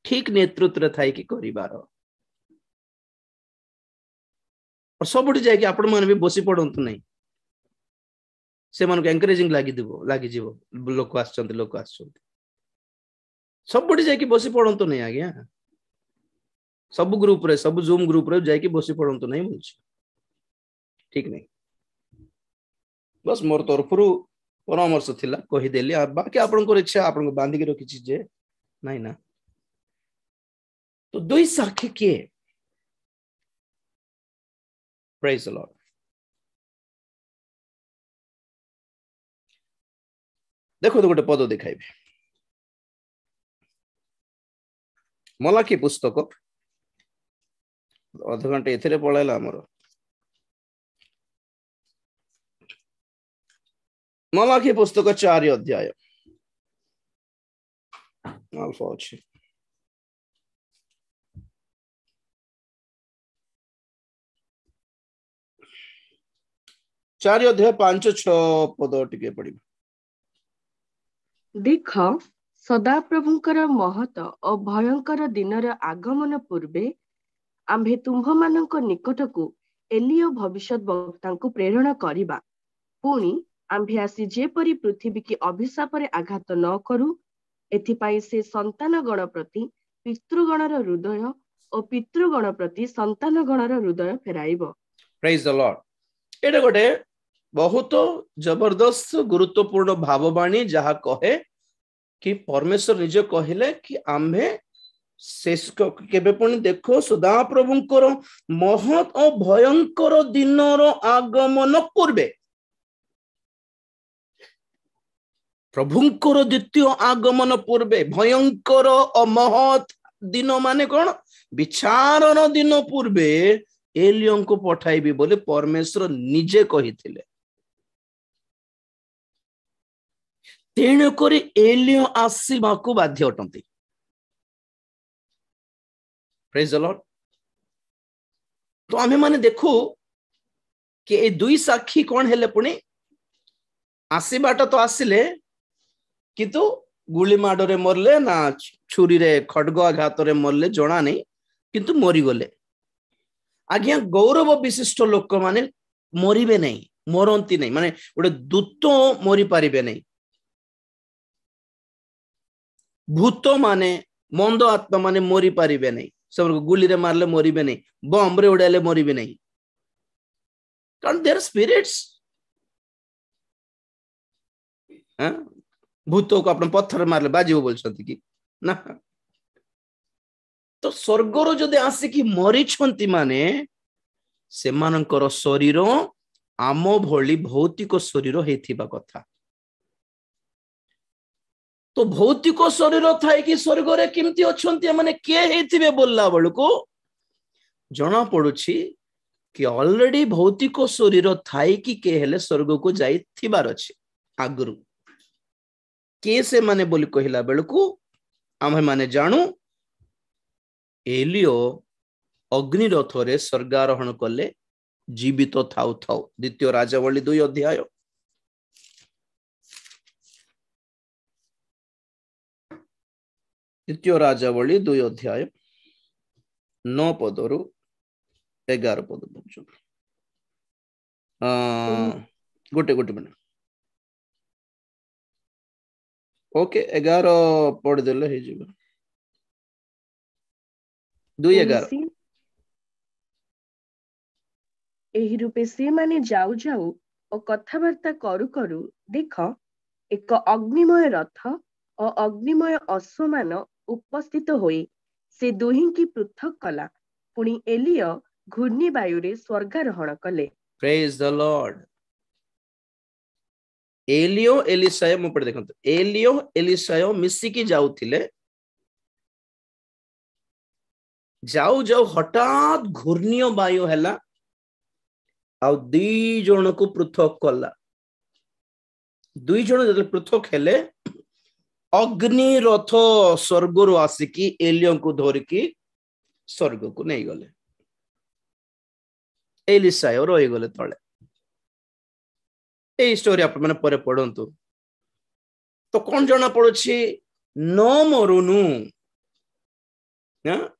ठीक नेतृत्व थाई कि करिवार और सबुठी जाके आपण मन भी बसी पड़ंतु नहीं से मन को एनकरेजिंग लागी जीवो लोक आछंती सबुठी जाके बसी पड़ंतु नहीं आज्ञा सब ग्रुप रे सब जूम ग्रुप रे जाके बसी पड़ंतु नहीं बोलछि ठीक नहीं बस मोर तरफरु परामर्श थिला कहिदेली बाकी आपनकर इच्छा आपन बांधी के रखी जे नहीं ना तो दुई साखी के प्रेज द लॉर्ड देखो तो गोटे पद दिखाइबे मलाकी पुस्तक अध घंटे एथिरे पळैला हमर मलाकी पुस्तक 4 अध्याय अल्फा अच्छी 4 अध्याय 5-6 पद टिके पड़ी
देख सदाप्रभुंकर महत और भयंकर दिनर आगमन पूर्वे आम्भे तुम्भ मानक निकटकू एलियो भविष्यत वक्ता प्रेरण करिबा पुणी आम्भे आसी जेपरी पृथ्वी की अभिशाप रे आघात न करू एथिपाई से संतान गण प्रति पितृगणर हृदय और पितृगण प्रति संतान गणर हृदय फेराइबो
प्रेज द लॉर्ड एटा गोटे बहुत जबरदस्त गुरुत्वपूर्ण भाववाणी जहा कहे कि परमेश्वर निजे कहले कि आम्भे शेष केबे पुणी देखो सदा प्रभुंकर महत और भयंकर दिनर आगमन पूर्वे प्रभुंकर द्वितीय आगमन पूर्वे भयंकर और महत दिन माने कौन विचारण दिन पूर्वे एलियों को पठाइबी बोले परमेश्वर निजे कहिथिले तेणुक एलियो आसवाक बाध्य अटंती प्रेज द लॉर्ड तो आमे माने देखू कि ए दुई साक्षी कौन हेले पुणी आसीबाटा तो आसिले किंतु गुली माडरे मरले ना छुरी रे खड्ग आघात रे मरले जना नहीं किंतु मरी गले आज्ञा गौरव विशिष्ट लोक माने मरिबे नहीं मरंती नहीं माने गोटे दूत मरी पारिबे नहीं भूत माने मंद आत्मा माने मरी पारिबे नहीं सब गुली रे मारले मरिबे नहीं बम रे उड़ाले मरिबे नहीं कारण देयर स्पिरिट्स भूत को अपन पत्थर मारले बाजी बोलछंती कि ना तो स्वर्गर जदि आसिकी मरी छंती माने से मानकर शरीर आम भली भौतिक शरीर हेथिबा कथा तो भौतिक शरीर थाई कि स्वर्ग रे किमती अछंती माने के हेथिबे बोलला बळको जना पडुछि कि ऑलरेडी भौतिक शरीर थाई कि के हेले स्वर्ग को जाई थिबार अछि आगरु के से माने बोली कहिला बेलकू आमे माने जानू एलियो अग्निरथ रे स्वर्गारोहण कले जीवित थाउ थाउ द्वितीय राजावली 2 अध्याय द्वितीय राजावली 2 अध्याय 9 पदरु 11 पद पर्यंत गोटे गोटे मिनट ओके 11 पढ़ देले हे जीव 2:11
एही रूपे से माने जाऊ जाऊ और कथावार्ता करू करू देख एक अग्निमय रथ और अग्निमय अश्वमान उपस्थित होई से दुही की पृथक कला पुणी एलियो घूर्णी वायुरे स्वर्गारोहण कले।
Praise the Lord. एलियो एलिसाय मु पढ़ देखंतु एलियो एलिसाय मिसिकी जाउथिले जाऊ जाऊ हठात घूर्णी वायु हैला आ दुई जन को पृथक कला दुई जन जब पृथक हेले अग्नि रथ स्वर्ग रु आसिकी एलियो को धरिकी स्वर्ग को नहीं गले एलिसाय रही गले तले ए स्टोरी आप माने परे पढ़ंतु तो कौन जना पड़ुछि न मरुनु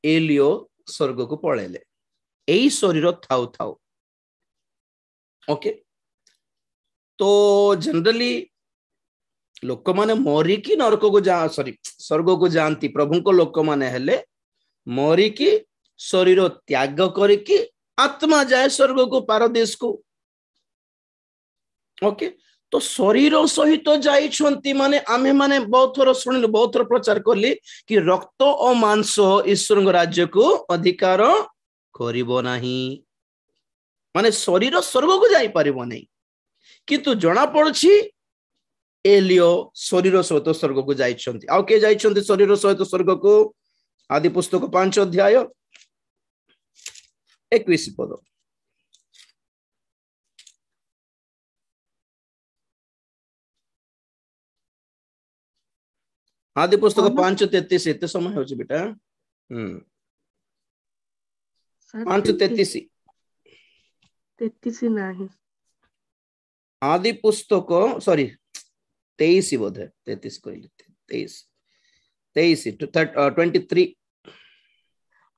एलियो स्वर्ग को पळेले एई शरीर थाउ थाउ ओके तो जनरली लोक माने मरिकी नरक को जा सॉरी स्वर्ग को जानती प्रभु को लोक माने हेले मरिकी शरीर त्याग करिकी आत्मा जाए स्वर्ग को पारदेश को ओके तो शरीर सहित जाइछंती माने आमे माने बहुत थोर सुनिलु बहुत थोर प्रचार करली कि रक्त और मांस ईश्वर राज्य को अधिकार करिबो नाही माने शरीर स्वर्ग को जाई परिबो नाही किंतु जना पड़छि एलियो शरीर सहित स्वर्ग को जाइछंती आ के जाइछंती शरीर सहित स्वर्ग को आदि पुस्तक 5 अध्याय 21 पद आदि पुस्तक 5:33 एते समय होची बेटा 5:33
33 नाही
आदि पुस्तक सॉरी 23 बोधे 33 कहले 23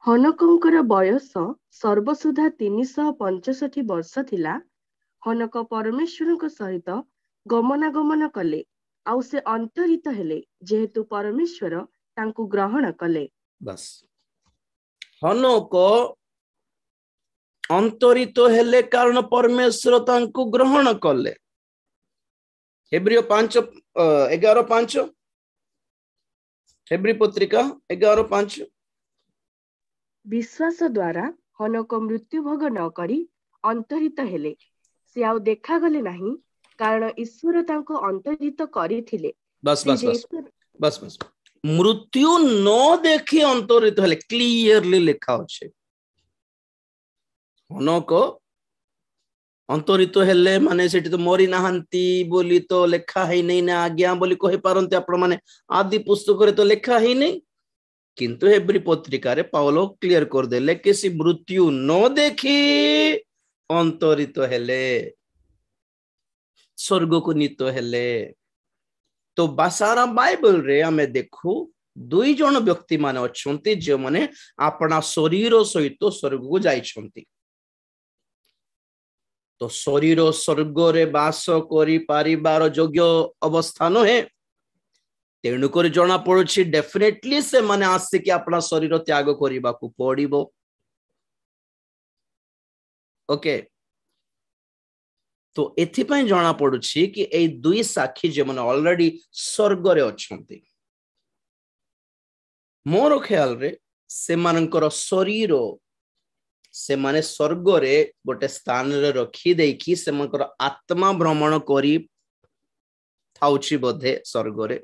हनकंकर बयस सर्वसुधा 365 वर्ष थिला हनक परमेश्वर सहित गमनागमन कले आउ से अंतरित हेले जेहेतु परमेश्वर तांकु ग्रहण कले
बस हनक अंतरित हेले कारण परमेश्वर तांकु ग्रहण कले हेब्रियो 5:11 हेब्री पत्रिका 11:5
विश्वास द्वारा हनक मृत्यु भोग न करी अंतरित हेले से आउ देखा गले नहीं कारण ईश्वर तांको अंतरित करिथिले
बस बस बस बस बस मृत्यु न देखि अंतरित हेले क्लियरली लिखा अछि हनक अंतरित हेले माने सेठी तो मरी नाहंती बोली तो लेखा है नहीं ना आज्ञा बोली कहि पारंती आपण माने आदि पुस्तक रे तो लेखा है नहीं किंतु हेब्री पत्रिका रे पाउलो क्लियर कर देले कि सी मृत्यु न देखि अंतरित हेले स्वर्ग को नीत हेले तो बासारा बाइबल रे हमें देखू दुई जन व्यक्ति माने अछंती जे माने अपना शरीर सहित स्वर्ग को जाइछंती तो शरीर स्वर्ग रे वास करी पारिबार योग्य अवस्था न है तेणु कर जना पड़ुछि डेफिनेटली से माने आसे कि अपना शरीर त्याग करिबा को पड़िबो ओके तो एथिपाई जना पड़ुछि कि ए दुई साक्षी जे माने ऑलरेडी स्वर्ग रे अछंती मोर ख्याल रे से मानकर शरीर से माने स्वर्ग रे गोटे स्थान रे रखी देकी से मानकर आत्मा भ्रमण करी थाउछि बोधे स्वर्ग रे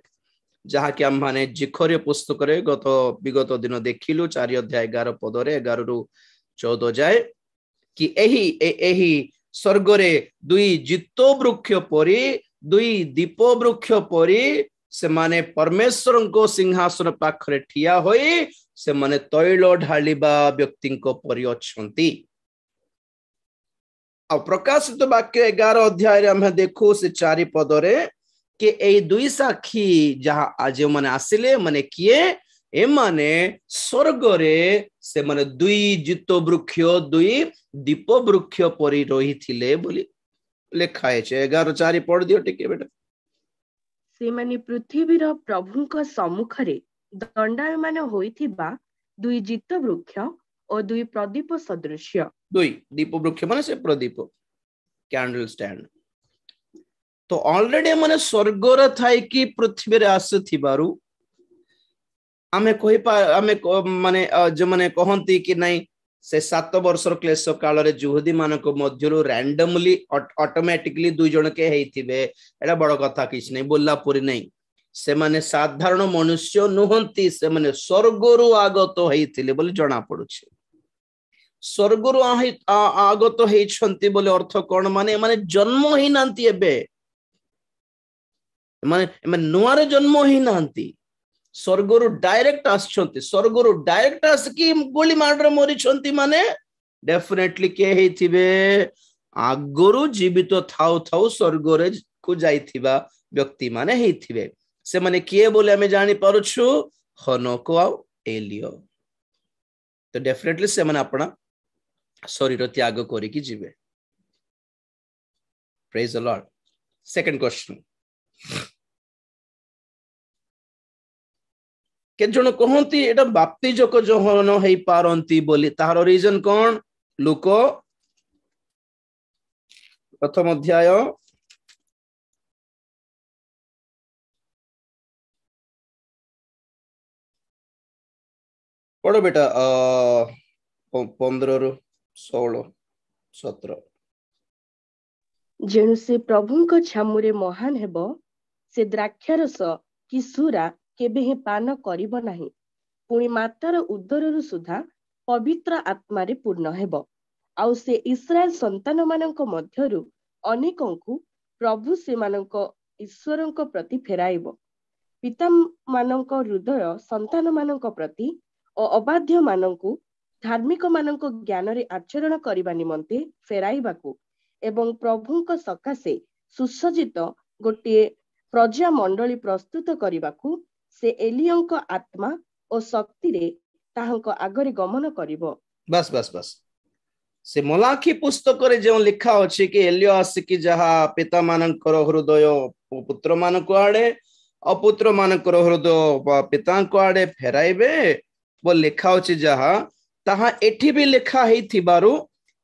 जहाँ कि हम माने जिखरे पुस्तक रे विगत दिन देखिलु 4 अध्याय 11 पद रे 11 रु 14 जाए कि एही स्वर्ग रे दुई जितो वृक्ष परी दुई दीप वृक्ष परी से माने परमेश्वर को सिंहासन पाखरे ठिया होई से माने तैल ढालिबा व्यक्ति को परी अछंती आ प्रकाशित वाक्य 11 अध्याय रे हम देखू से 4 पद रे कि ए दुई साक्षी जहाँ आज माने आसिले माने किए ए माने स्वर्ग रे से माने दुई जितो वृक्ष दुई दीप वृक्ष परी रही थिले बोली लेखाए 11:4 पढ़ दियो टिके बेटा
से माने पृथ्वीर प्रभुଙ୍କ सम्मुखरे दंडायमान होइथिबा दुई जितो वृक्ष और दुई प्रदीप सदृश्य
दुई दीप वृक्ष माने से प्रदीप कैंडल स्टैंड तो ऑलरेडी माने स्वर्ग रे थाई कि पृथ्वी रे आसथिबारु आमे माने जो माने कहंती कि नहीं से 7 वर्षर क्लेश काल रे जुहुदी मानक मध्यरु रैंडमली ऑटोमेटिकली दुई जण के हेइथिबे एटा बड़ कथा किछ नै बोलला पुरी नै से माने साधारण मनुष्य नुहंती से माने स्वर्गरु आगत हेइथिले बोली जणा पडुछि स्वर्गरु आगत हेइछंती बोले अर्थ कोन माने माने जन्म ही नांती एबे माने नुआरे जन्म ही नांती स्वर्गरु डायरेक्ट आछंती स्वर्गरु डायरेक्ट आस की गोली मार मरी छंती माने डेफिनेटली के हेथिबे आगरु जीवित थाउ थाउ स्वर्ग रे को जाइथिबा व्यक्ति माने हेथिबे से माने किए बोले हमें जानि पारुछु हनोक आ एलियो तो डेफिनेटली से माने अपना शरीर त्याग करी की जीवे praise the Lord second question के जण कहंती एटा बाप्तिजक जोहन हेई पारंती बोली तार रीजन कोन लूक प्रथम अध्याय पढ़ो बेटा 15 रु 16 17
जेणु से प्रभुଙ୍କ छामुरे महान हेबो से द्राक्षारस कि सुरा केबे हे पान करिब नाही पुणी मातार उदररु सुधा पवित्र आत्मारे पूर्ण हेबो आउ से इस्राएल संतान मानक मध्यरु अनेकंकु प्रभु से मानक ईश्वरଙ୍କ प्रति फेराइबो पिता मानक हृदय संतान मानक प्रति और अबाध्य मानकु धार्मिक मानक ज्ञान रे आचरण करिबा निमंते फेराइबाकू एवं प्रभुଙ୍କ सकाशे सुसज्जित गोटे प्रजा मंडली प्रस्तुत करिबाकू से एलियंक आत्मा और शक्ति रे ताहंक आगरे गमन करिवो
बस बस बस से मलाखी पुस्तक रे जो लिखा अछि कि एलियो आसिकी जहा पिता मानकर हृदय पुत्र मानक आड़े अपुत्र मानकर हृदय पितांक आड़े फेराइबे वो लिखा अछि जहा ताहा एठी भी लिखा हेई थिबारु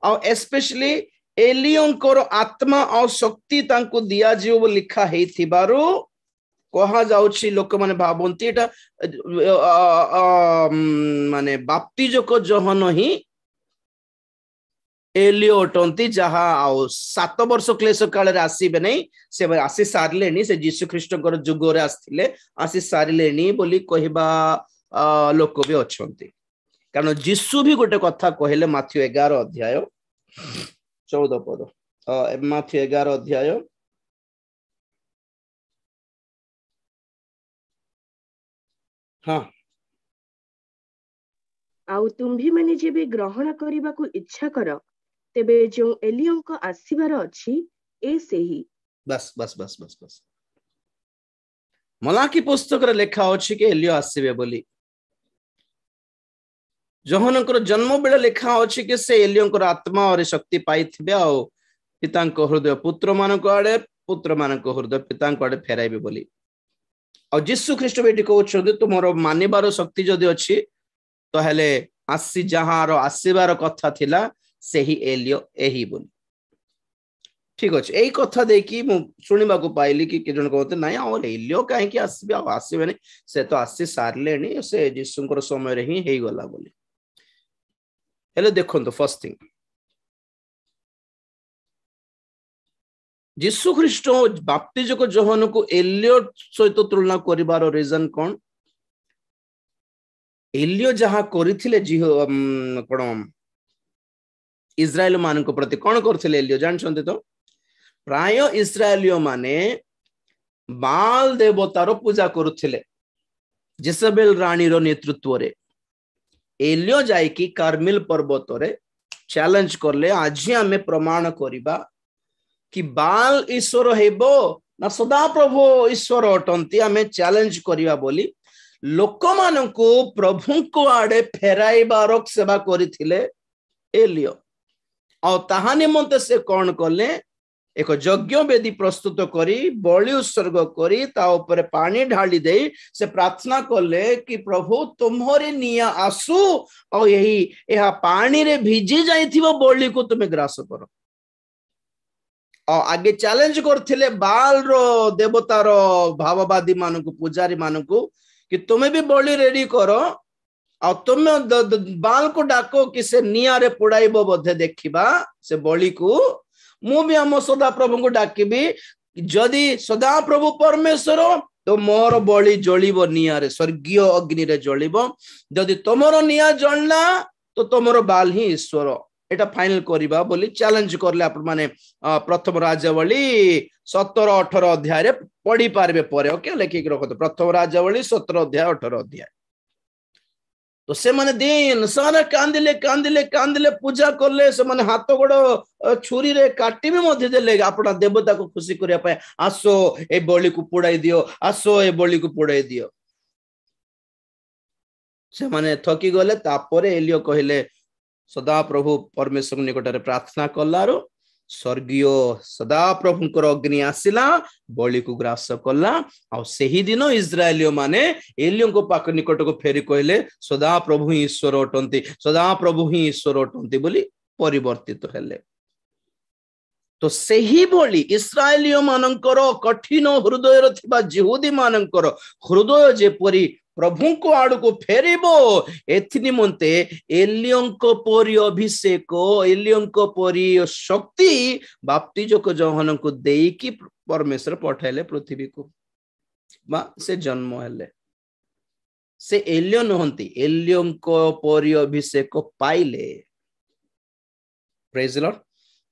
और स्पेशली एलियंकर आत्मा और शक्ति तांको दिया जीव वो लिखा हेई थिबारु कहा जाउछि लोक माने भाबंती एटा माने बाप्तिजक जोहन ही एलियो अटंती जहा आ 7 वर्ष क्लेश काल रे आसीबे नै से आसी सारलेनी से यीशु ख्रीष्टकर जुग रे आस्थिले आसी सारलेनी बोली कहबा लोक भी अछंती कारण यीशु भी गोटे कथा कहले माथ्यू 11 अध्याय 14 पद माथ्यू 11 अध्याय हाँ
आउ तुम्भी माने जेबे ग्रहण करिबाकू इच्छा कर तेबे जो एलियंक आसीबार अछि ए सेही
बस बस बस बस बस मलाकी पुस्तक रे लेखा अछि कि एलियो आसीबे बोली जोहनकर जन्म बेले लेखा अछि कि से एलियंकर आत्मा और शक्ति पाइथिबे आ पितांक हृदय पुत्र मानक आड़े पुत्र मानक हृदय पितांक आड़े फेराइबे बोली आ यीशु ख्रीष्ट बेटी कहउछथि तुमरो मानिबार शक्ति जदि अछि तो हेले आसी जहार आसीबार कथा थिला सेही एलियो एही बोली ठीक अछि एई कथा देखि मु सुनिबा को पाइली कि जण कहते नाही और एलियो काहे कि आसीबे आ आसीबे नै से तो आसी सारलेनी से यीशुंकर समय रे ही हेई गला बोली हेले देखंतो फर्स्ट थिंग यीशु ख्रीष्ट बाप्तिजक जोहन को एलियो सहित तुलना करिबार रीजन कोन एलियो जहा करिथिले कोन इस्राएल मानक प्रति कोन करथिले एलियो जानछन्ते तो प्राय इस्राएलियो माने बाल देवतार पूजा करुथिले जेसेबेल रानी रो नेतृत्व रे एलियो जाय कि कार्मेल पर्वत रे चैलेंज करले आज हमें प्रमाण करिबा कि बाल ईश्वर हेबो ना सदा प्रभु ईश्वर अटंती हमें चैलेंज करिबा बोली लोक मानकु प्रभु को आड़े फेराइबार सेवा करिथिले एलियो और ताहा निमंते से कौन कले एक यज्ञ वेदी प्रस्तुत करी बलि उत्सर्ग करी ता ऊपर पानी ढाली दे से प्रार्थना कले कि प्रभु तुम्हारे निया आसु और यही यह पानी रे भिजी जाइथिबो बलि को तुमे ग्रास करो और आगे चैलेंज करथिले बाल रो देवतार भाववादी मानकु पुजारी मानकु कि तुमे भी बलि रेडी करो आ तुम बाल को डाको कि से निया रे पोड़ाइबो बोधे देखिबा से बलि को मु भी हम सदा प्रभु को डाकिबी जदि सदा प्रभु परमेश्वर तो मोर बलि जलिबो निया रे स्वर्गीय अग्नि रे जलिबो जदि तमरो निया जलना तो तमरो बाल ही ईश्वर एटा फाइनल करिबा बोली चैलेंज करले आपण माने प्रथम राजावली 17-18 अध्याय रे पढ़ी पारबे परे ओके लेखिक रखतो प्रथम राजावली 17 अध्याय 18 अध्याय तो से माने दिन सारा कांदिले कांदिले कांदिले पूजा करले से माने हाथ गोड़ छुरी रे काटी भी मध्य देले अपना देवता को खुशी करिया पाए आसो ए बलि को पोड़ाई दियो आसो ए बलि को पोड़ाई दियो से माने थकी गले तापरे एलियो कहिले सदा प्रभु परमेश्वर निकट रे प्रार्थना कलारो स्वर्गीय सदा प्रभुंकर अग्नि आसिला बलि को ग्रास कला आ सेही दिन इस्राएलियो माने एलियो को पाक निकट को फेरी कहले सदा प्रभु ही ईश्वर अटंती सदा प्रभु ही ईश्वर अटंती बोली परिवर्तित हेले तो सेही बोली इस्राएलियो मानकर कठिन हृदय थिबा जिहुदी मानकर हृदय जेपरी प्रभु को आड़ को फेरिबो एथि निमंते एलियों परी अभिषेक एलियों परी शक्ति बाप्तिजक यूहन्ना को देकी परमेश्वर पठाइले पृथ्वी को बा से जन्म हेले से एलियो नहंती एलियों परी अभिषेक पाइले प्रेज द लॉर्ड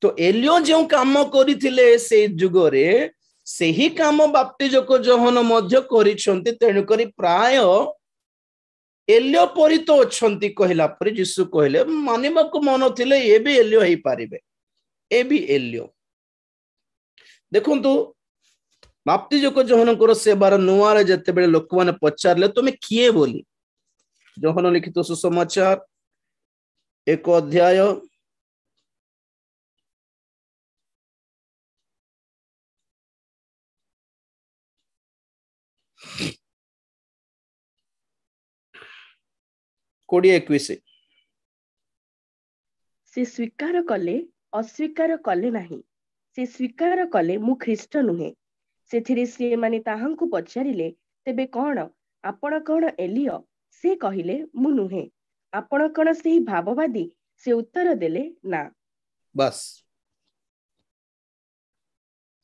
तो एलियो जो काम करिथिले से जुगरे सेही काम बाप्तिजक यूहन्ना मध्य करिसंती तेनु करी प्राय एलियो परी तो अछंती कहला पर यीशु कहले मानिबा को मन थिले ए भी एलियो हेई पारिबे ए भी एलियो देखंतु बाप्तिजक यूहन्ना को सेवार नुआरे जते बेले लोक माने पचारले तुमे किए बोली यूहन्ना लिखित सुसमाचार 1 अध्याय 20-21
से स्वीकार कले अस्वीकार कले नाही से स्वीकार कले मु ख्रीष्ट नुहे सेथिरे से माने ताहांकु पचारिले तेबे कोन आपण कोन एलियो से कहिले मु नुहे आपण कोन सेही भाववादी से उत्तर देले ना
बस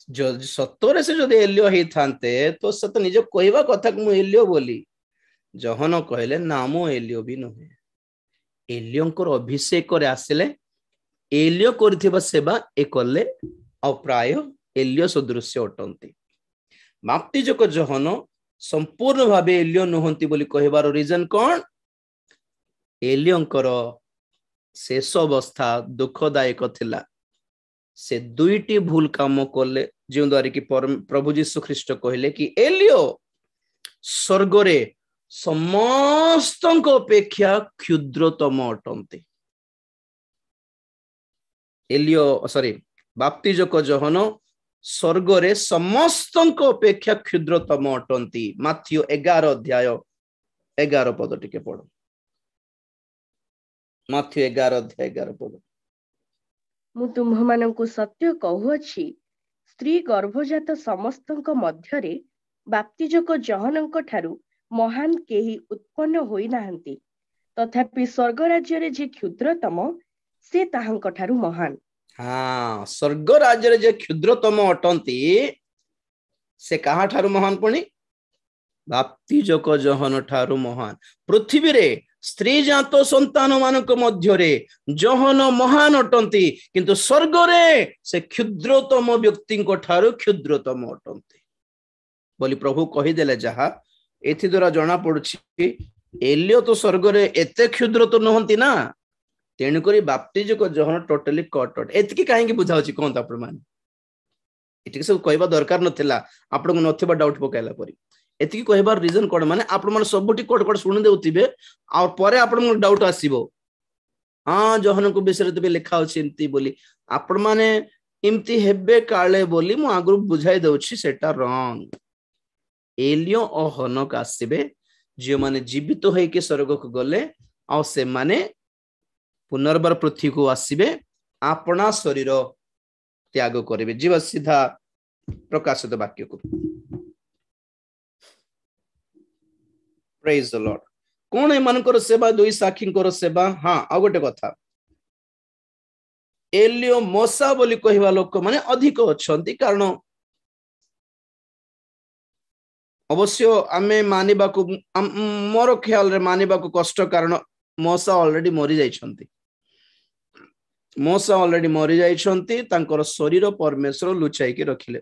जो सत्तरे से जदि एलियो ही थांते तो सत निज कहवा कथा मु एलियो बोली यूहन्ना कहले नाम एलियो भी नुहे एलियोंकर अभिषेक रे आसिले एलियो करथिबा सेवा ए कले आ प्राय एलियो सदृश्य अटंती बाप्तिजक यूहन्ना संपूर्ण भाबे एलियो नुहंती बोली कहबार रीजन कोन एलियोंकर शेष अवस्था दुखदायक थिला से दुईटी भूल काम कले जो द्वारा कि प्रभु यीशु ख्रीष्ट कहले कि एलियो स्वर्ग रे समस्त अपेक्षा क्षुद्रतम अटंती एलियो सॉरी बाप्तिजक यूहन्ना स्वर्ग रे समस्त अपेक्षा क्षुद्रतम अटंती माथ्यू 11 अध्याय 11 पद टिके पढ़ो माथ्यू 11 अध्याय 11 पद
मु तुम्हमानंकु सत्य कहूअछि स्त्री गर्भजात समस्तଙ୍କ ମଧ୍ୟରେ बाप्तिजक यूहन्नाଙ୍କ ଠାରୁ महान केही उत्पन्न होई नाहंती तथापि स्वर्ग राज्य रे जे क्षुद्रतम से ताहांक ठारू महान
हाँ स्वर्ग राज्य रे जे क्षुद्रतम अटंती से कहा ठारू महान पुणी बाप्तिजक यूहन्ना ठारू महान पृथ्वी रे स्त्री जात संतान मानक मध्यरे यूहन्ना महान अटंती किंतु स्वर्ग रे से क्षुद्रतम व्यक्ति ठारू क्षुद्रतम अटंती बोली प्रभु कही देले जहा एथि द्वारा जना पड़ुछि एलियो तो स्वर्ग रे एते क्षुद्र तो नहंती ना तेणु करी बाप्तिजक यूहन्ना टोटली कट एतकी काहेकि बुझाउछि कोन आपण मान एतकी सब कहबा दरकार नथिला आपण को नथिबा डाउट पकाइला परी एतकी कहबार रीजन कोन माने आपण मान सबुटी कोट कोट सुनि देउतिबे और परे आपण को डाउट आसीबो हां यूहन्ना को विषय तबे लिखा होछि एंती बोली आपण माने इमती हेबे काले बोली मु आगु बुझाई दउछि सेटा रॉन्ग एलियो और हनक आसीबे जे माने जीवित होई के स्वर्ग को गले आ से माने पुनर्बार पृथ्वी को आसीबे आपना शरीर त्याग करिवे जीव सीधा प्रकाशित वाक्य को प्रेज द लॉर्ड कौन एमानकर सेवा दुई साक्षींकर सेवा हाँ आ गोटे कथा एलियो मोसा बोली कहवा लोक माने अधिक अछंती कारण अवश्य आमे मानिबा को मोर ख्याल रे मानिबा को कष्ट कारण मोसा ऑलरेडी मरी जाइछंती मोसा ऑलरेडी मरी जाइछंती तांकर शरीर परमेश्वर लुचाई के रखिले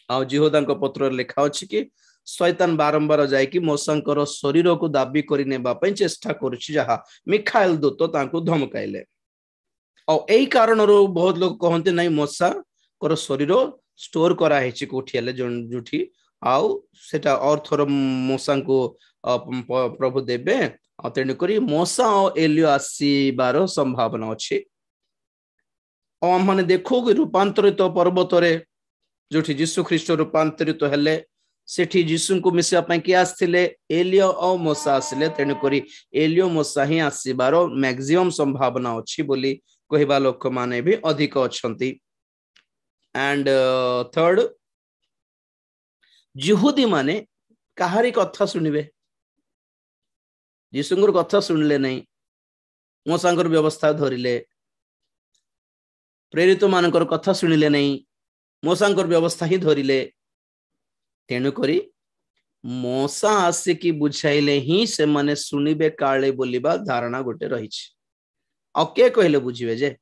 आ जिहोदांक पत्र लिखा अछि कि शैतान बारंबार जाय कि मोसांकर शरीर को दाबी करि नेबा पय चेष्टा करछि जहा मिखाइल दूत तांको धमकाइले और एही कारण रो बहुत लोग कहते नहीं मोसा कर शरीर स्टोर करा हेछि कोठी हेले जुठी आउ सेटा और थोर मोसा को प्रभु देबे तेणु करी मोसा और एलियो आसीबार संभावना अछि और हमने देखो कि रूपांतरित पर्वत रे जोठी यीशु ख्रीष्ट रूपांतरित हेले सेठी यीशु को मिसिया पय कि आस्थिले एलियो और मोसा आसिले तेणु करी एलियो मोसा ही आसीबार मैक्सिमम संभावना अछि बोली कहवा लोक माने भी अधिक अछंती एंड थर्ड यहूदी माने काहारी कथा सुनिबे यीशुंगर कथा सुनले नहीं मोसांकर व्यवस्था धरिले प्रेरित मानकर कथा सुनिले नहीं मोसांकर व्यवस्था ही धरिले तेणु करी मोसा आसिकी बुझाइले ही से माने सुनिबे काले बोलिबा धारणा गोटे रहिछि के कहले बुझिबे जे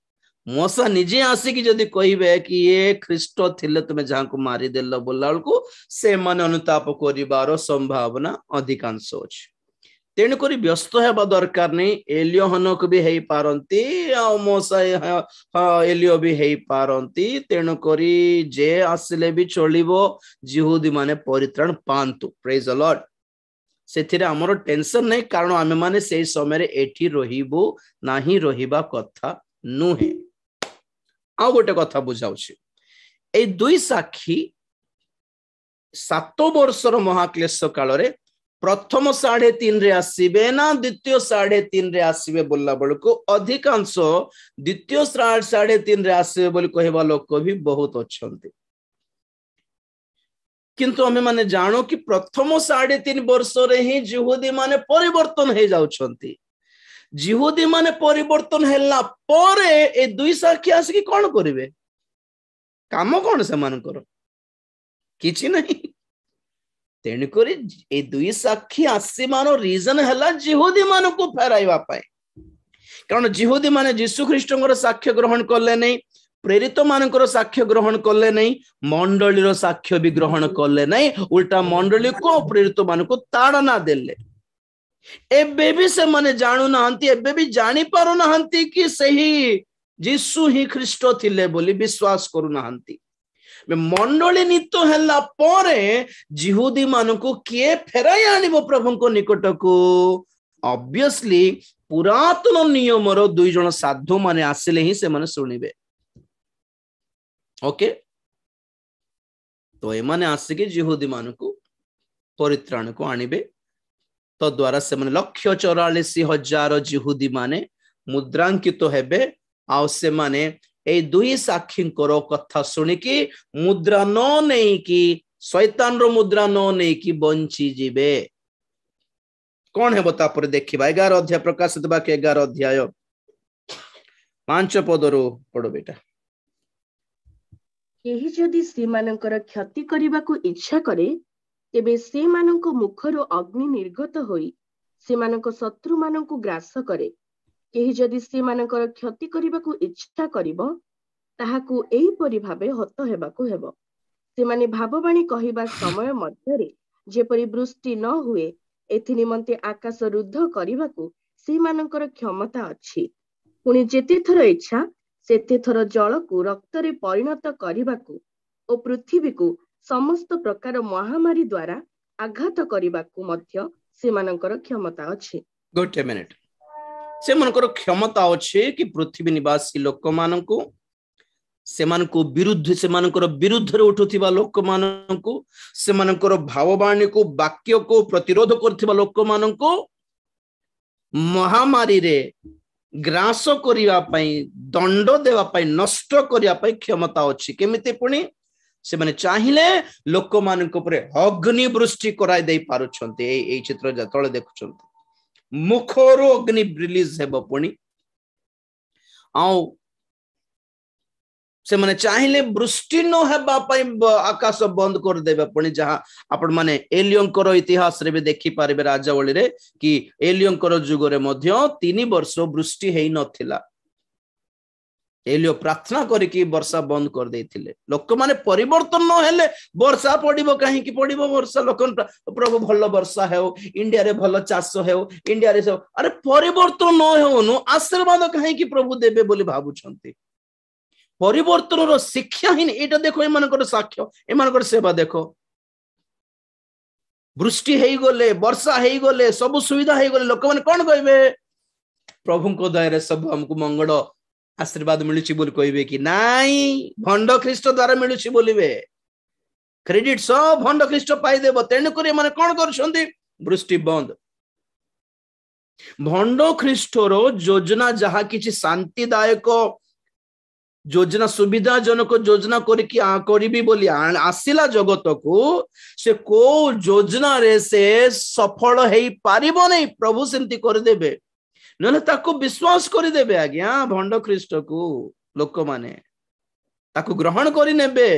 मोसा निजे आसिकी जदि कहिबे कि ये ख्रीष्ट थिले तुमे जहां को मारी देलो बोला को से माने अनुताप करिबार संभावना अधिकांश अछि तेणु करी व्यस्त हेबा दरकार नहीं एलियो हनक भी हेई पारंती आ मोसा एलियो भी हेई पारंती तेणु करी जे आसिले भी चलिबो यहूदी माने परित्राण पांतु प्रेज द लॉर्ड सेथिरे हमरो टेंशन नहीं कारण आमे माने सेही समय रे एठी रहिबो नाही रहिबा कथा नुहे आ गोटे कथा बुझाउछि ए दुई साक्षी 7 वर्षर महाक्लेश काल रे प्रथम 3.5 रे आसीबे ना द्वितीय 3.5 रे आसीबे बोलला बळको अधिकांश द्वितीय 3.5 रे आसीबे बोली कहबा लोक भी बहुत अछंती किंतु हमें माने जानो कि प्रथम 3.5 वर्ष रे ही यहूदी माने परिवर्तन हे जाउछंती यहूदी माने परिवर्तन हेला परे ए दुई साक्षी आसी कोन करिवे काम कोन से मानकर किछि नहीं तेणु करी ए दुई साक्षी आसी मानो रीजन हेला यहूदी मानो को फेराइबा पाए कारण यहूदी माने यीशु ख्रीष्टंकर साक्ष्य ग्रहण करले नहीं प्रेरित मानकर साक्ष्य ग्रहण करले नहीं मंडलीर साक्ष्य भी ग्रहण करले नहीं उल्टा मंडली को प्रेरित मान को ताड़ना देले एबे भी से माने जानू नाहंती एबे भी जानी पारो नाहंती कि सही यीशु ही ख्रीष्ट थिले बोली विश्वास करू नाहंती मंडली नित्य हेला परे यहूदी मान को किए फेराई आनिबो प्रभु को निकट को ऑब्वियसली पुरातन नियम रो दुई जण साधु माने आसिले ही से माने सुनिबे ओके तो एमाने आसिके यहूदी मान को परित्राण को आनिबे तो द्वारा से माने 144,000 यहूदी माने मुद्रांकित हेबे आ से माने ए दुई साक्षी करो कथा सुनिकी मुद्रा न नहीं कि शैतान रो मुद्रा न नहीं कि बंची जीवे कौन है बता पर देखिबा 11 अध्याय प्रकाशित वाक्य 11 अध्याय 5 पदरो पढ़ो बेटा
केही जदि सेमानकर क्षति करिबाकू इच्छा करे तेबे सेमानक मुखरो अग्नि निर्गत होई सेमानक शत्रु मानकू ग्रास करे केही जदि सेमानकर क्षति करिबाकू इच्छा करिबो ताहाकू एही परि भाबे हत हेबाकू हेबो सेमाने भाववाणी कहिबा समय मध्यरे जेपरि वृष्टि न हुए एथि निमंते आकाश रुद्ध करिबाकू सेमानकर क्षमता अछि पुनि जेते थर इच्छा सेते थर जल को रक्त रे परिणत करिबाकू ओ पृथ्वी को समस्त प्रकार महामारी द्वारा आघात करिबाकू मध्य सेमानकर क्षमता अछि
गोटे मिनिट से मनकर क्षमता अछि कि पृथ्वी निवासी लोक मानकू सेमानकू विरुद्ध सेमानकर विरुद्ध रे उठुथिबा लोक मानकू सेमानकर भाववाणी को वाक्य को प्रतिरोध करथिबा लोक मानकू महामारी रे ग्रास करिया पई दंड देवा पई नष्ट करिया पई क्षमता अछि केमिति पुनी से माने चाहिले लोक मानक ऊपर अग्नि वृष्टि कराई दे पारुछंती ए चित्र जतळे देखुछंती मुखरो अग्नि रिलीज हेबो पुणी आउ से माने चाहिले वृष्टि न हेबा पई आकाश बंद कर देबे पुणी जहा आपण माने एलियंकर इतिहास रे भी देखि पारिबे राजावली रे कि एलियंकर जुग रे मध्य 3 वर्ष वृष्टि हेई नथिला एलियो प्रार्थना करके वर्षा बंद कर देथिले लोक माने परिवर्तन न हेले वर्षा पडिबो काहे कि पडिबो वर्षा लोक प्रभु भलो वर्षा हेउ इंडिया रे भलो चाष हेउ इंडिया रे सब अरे परिवर्तन न हेउनु आशीर्वाद काहे कि प्रभु देबे बोली भाबु छंती परिवर्तन रो शिक्षा ही एटा देखो एमानकर साक्ष्य एमानकर सेवा देखो वृष्टि हेई गले वर्षा हेई गले सब सुविधा हेई गले लोक माने कोन कहबे प्रभु को दया रे सब हमको मंगल आशीर्वाद मिलुची बोली कहबे कि नाही भंड ख्रीष्ट द्वारा मिलुची बोलिबे क्रेडिट सब भंड ख्रीष्ट पाई देबो तेनु करी माने कोन करछंती वृष्टि बंद भंड ख्रीष्ट रो योजना जहा किछि शांतिदायक योजना सुविधाजनक योजना करी बोली आसिला जगत को से को योजना रे से सफल हेई पारिबो नहीं प्रभु सेमती कर देबे नले ताको विश्वास करी देबे आज्ञा भंड ख्रीष्ट को लोक माने ताको ग्रहण करी नेबे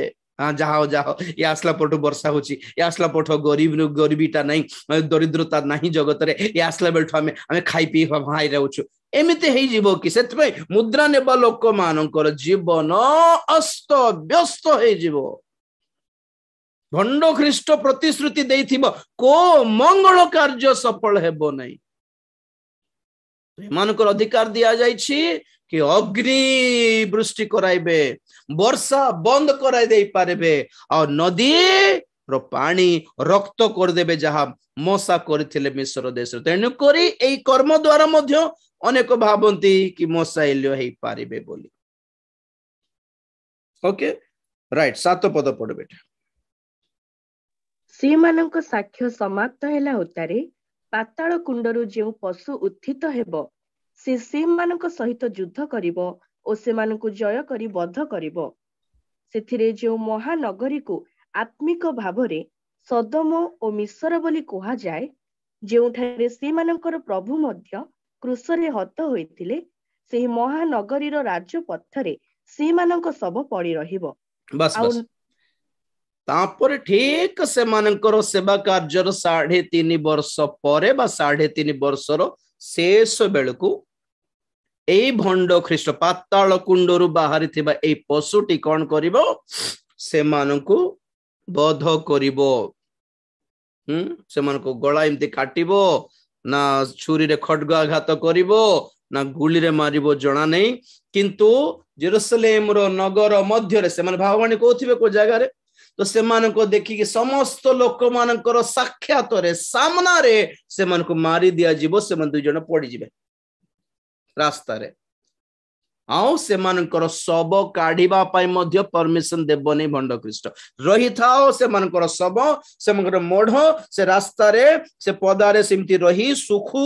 हाँ जाओ जाओ ये आसला पटो वर्षा होची ये आसला पटो गरीबीटा नहीं दरिद्रता नहीं जगत रे ये आसला बेलठो आमे खाई पी भाई रहउछु एमिते हेई जीवो कि सेतपे मुद्रा नेबा लोक मानकर जीवन अस्त व्यस्त हेई जीवो भंड ख्रीष्ट प्रतिश्रुति देइथिबो को मंगल कार्य सफल हेबो नहीं एमानकर अधिकार दिया जाइछि कि अग्नि वृष्टि कराइबे वर्षा बंद कराई दे पारबे और नदी रो पानी रक्त कर देबे जहा मोसा करथिले मिस्र देश तेनु करी एई कर्म द्वारा मध्य अनेक भाबंती कि मोसा एलियो हेई पारिबे बोली ओके राइट 7 पद पढ बेटा
सेमानक साक्ष्य समाप्त हैला उतारे पाताल कुंडरू जेउ पशु उत्थित हेबो से सेमानक सहित युद्ध करिवो ओ सेमानकु जय करी बद्ध करिवो सेथिरे जेउ महानगरी को आत्मिक भावरे सदम ओ मिस्र बोली कहा जाए जेउठारे सेमानकर प्रभु मध्य क्रूसरे हत होइथिले सेही महानगरीर राजपथरे सेमानक सब पड़ी रहिबो
बस बस तापर ठीक से मानकर सेवा कार्यर 3.5 वर्ष परे बा 3.5 वर्षर शेष बेलकु एई भंड ख्रीष्ट पाताल कुंडरू बाहरी थिबा एई पशुटी कोन करिवो से मानकु बध करिवो से मानको गळा एमती काटिवो ना छुरी रे खड्ग आघात करिवो ना गुली रे मारिवो जणा नै किंतु जेरूशलेम रो नगर मध्य रे से मान भाववाणी कोथिबे को जगह रे तो से मानको देखि कि समस्त लोक मानकर साक्षात रे सामना रे से मानको मारी दिया जीवो से मन दुई जण पड़ी जिवे रास्ता रे आउ से मानकर सब काढिबा पाई मध्य परमिशन देबो नै भंड ख्रीष्ट रही थाओ से मानकर सब से मानकर मोढ से रास्ता रे से पदा रे सिमती रही सुखु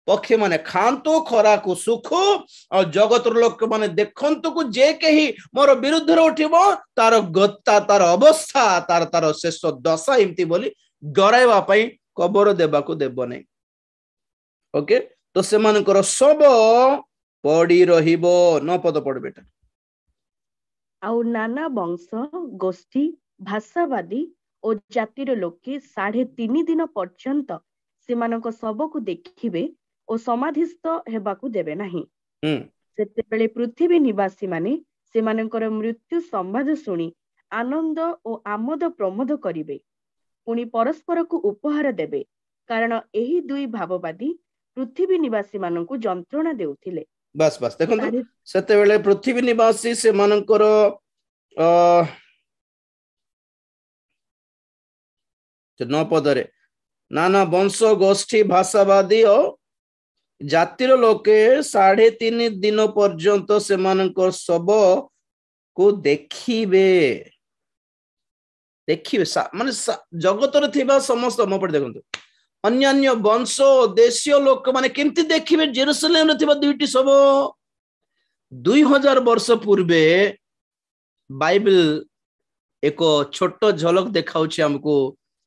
पक्षी माने खांतु खरा को सुख और जगत लोक माने देखंतु को जे कही मोर विरुद्ध रे उठिबो तार गत्ता तार अवस्था तार तार शेष दशा इमती बोली डराइबा पई कबर देबा को देबो नै ओके तो से मानकर सब पड़ी रहिबो 9 पद पढ बेटा
आउ नाना वंश गोष्ठी भाषावादी ओ जातिर लोके 3.5 दिन पर्यंत सेमानक सबको देखिबे ओ समाधिस्थ हेबाकू देबे नाही सेतेबेले पृथ्वी निवासी माने सेमानकर मृत्यु संवाद सुनी आनंद ओ आमोद प्रमोद करिवे पुनी परस्पर को उपहार देबे कारण एही दुई भाववादी पृथ्वी निवासी मानकू जंत्रणा देउथिले
बस बस देखो सेतेबेले पृथ्वी निवासी सेमानकर नौ पदरे नाना वंश गोष्ठी भाषावादी और जातिर लोके 3.5 दिन पर्यंत सेमानकर सब को देखिबे माने जगत रे थिबा समस्त म पड़ देखंतु अन्य वंश देशीय लोक माने केमती देखिबे जेरूशलेम रे थिबा दुईटी सब 2000 वर्ष पूर्वे बाइबल एक छोट झलक देखाउछि हमको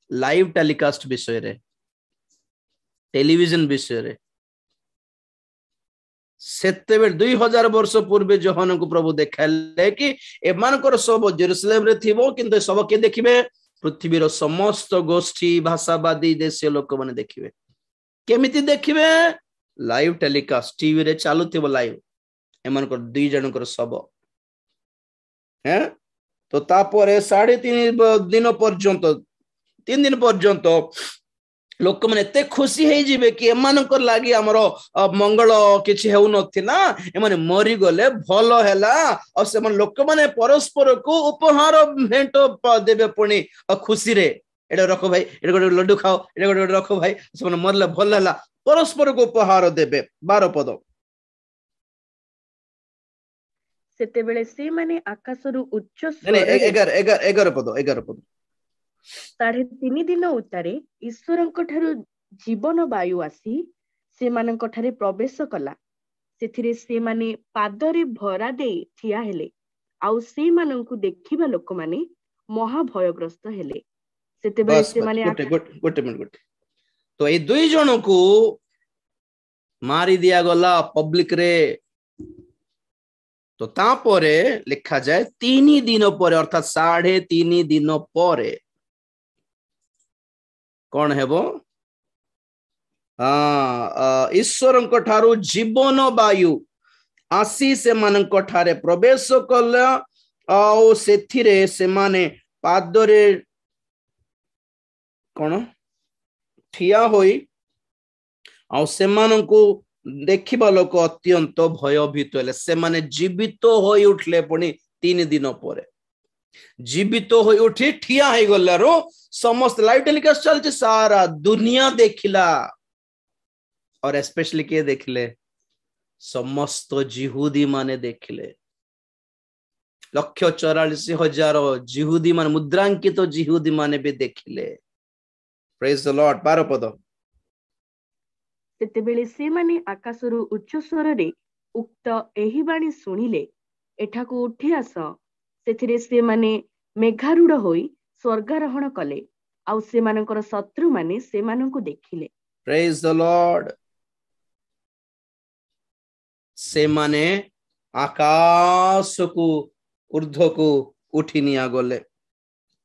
लाइव टेलीकास्ट विषय रे टेलीविजन विषय रे सेतेबेले 2000 वर्ष पूर्वे जोहन को प्रभु देखाले कि एमानकर सब जेरूसलेम रे थिबो किंतु सब के देखिबे पृथ्वीर समस्त गोष्ठी भाषावादी देशीय लोक माने देखिबे केमिति देखिबे लाइव टेलीकास्ट टीवी रे चालुथिबो लाइव एमानकर दुई जनकर सब हैं तो तापरे 3.5 दिन पर्यंत 3 दिन पर्यंत लोक माने एते खुशी हे जिवे कि एमानकर लागि हमरो मंगल किछि हेउ नथिला एमाने मरि गले भलो हेला और से मन लोक माने परस्पर को उपहार भेंट देबे पुनी खुशी रे एडा रखो भाई एडा गोटे लड्डू खाओ एडा गोटे रखो भाई से मन मरले भल हेला परस्पर को उपहार देबे 12 पद
सेतेबेले से माने आकाशरु उच्च स्वरे
11 पद
3.5 दिन उतारे ईश्वरଙ୍କ ठाରୁ जीवन वायु आसी से मानଙ୍କ ठारे प्रवेश कला सेथिरे से माने पादरे भरा दे ठिया हेले आउ से मानଙ୍କୁ देखिबा लोक माने महा भयग्रस्त हेले सेतेबेले से माने
गोटे मिनिट तो ए दुई जन को मारी दिया गला पब्लिक रे तो तापरे लिखा जाए 3 दिन पर अर्थात 3.5 दिन पर कौन हेबो ईश्वरଙ୍କ ठारू जीवन वायु आसी से मानଙ୍କ ठारे प्रवेश कला आ सेथिरे से माने पादरे कौन ठिया होई आ से माननको देखिबा लोक अत्यंत भयभीत हेले से माने जीवित होई उठले पुनी 3 दिन पर जीवित होई उठी ठिया हे गलारो समस्त लाइव टेलीकास्ट चलते सारा दुनिया देखिला और स्पेशली के देखले समस्त जिहुदी माने देखले 1,44,000 जिहुदी माने मुद्रांकित तो जिहुदी माने भी देखिले प्रेज द लॉर्ड 12 पद
सेतेबेले से माने आकाशरु उच्च स्वर रे उक्त एही बाणी सुनिले एठाको उठी आस सेथिरे से माने मेघारूढ़ होई स्वर्गारोहण कले आउ से मानकर शत्रु माने से माननको देखिले
प्रेज द लॉर्ड से माने आकाश को ऊर्ध्व को उठी निया गले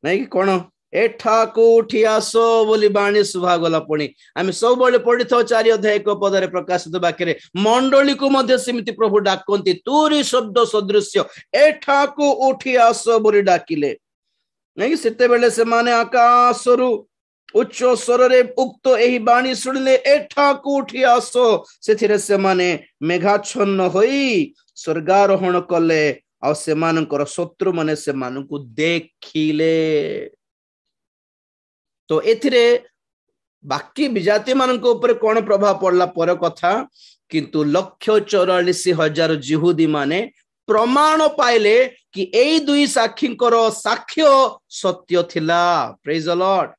नहीं कि कोन एठा को उठी आसो बोली बाणी सुभा गला पुणी आम सब बड़े पढ़ी था 4 अध्याय को पदरे प्रकाशित वाक्य मंडली को मध्य सेमिति प्रभु डाकती तूरी शब्द सदृश्य एठा को उठी आसो बोली डाकिले नहीं सेते बेले से माने आकाशरु उच्च स्वर रे उक्त एही बाणी सुनिले एठा को उठी आसो सेथिरे से माने मेघाच्छन्न होई स्वर्गारोहण कले आ से मानकर शत्रु माने से मानकु देखिले तो एथिरे बाकी विजाति मानक ऊपर कौन प्रभाव पड़ला पर कथा किंतु 1,44,000 जिहुदी माने प्रमाण पाइले कि एई दुई साक्षींकर साक्ष्य सत्य थिला प्रेज द लॉर्ड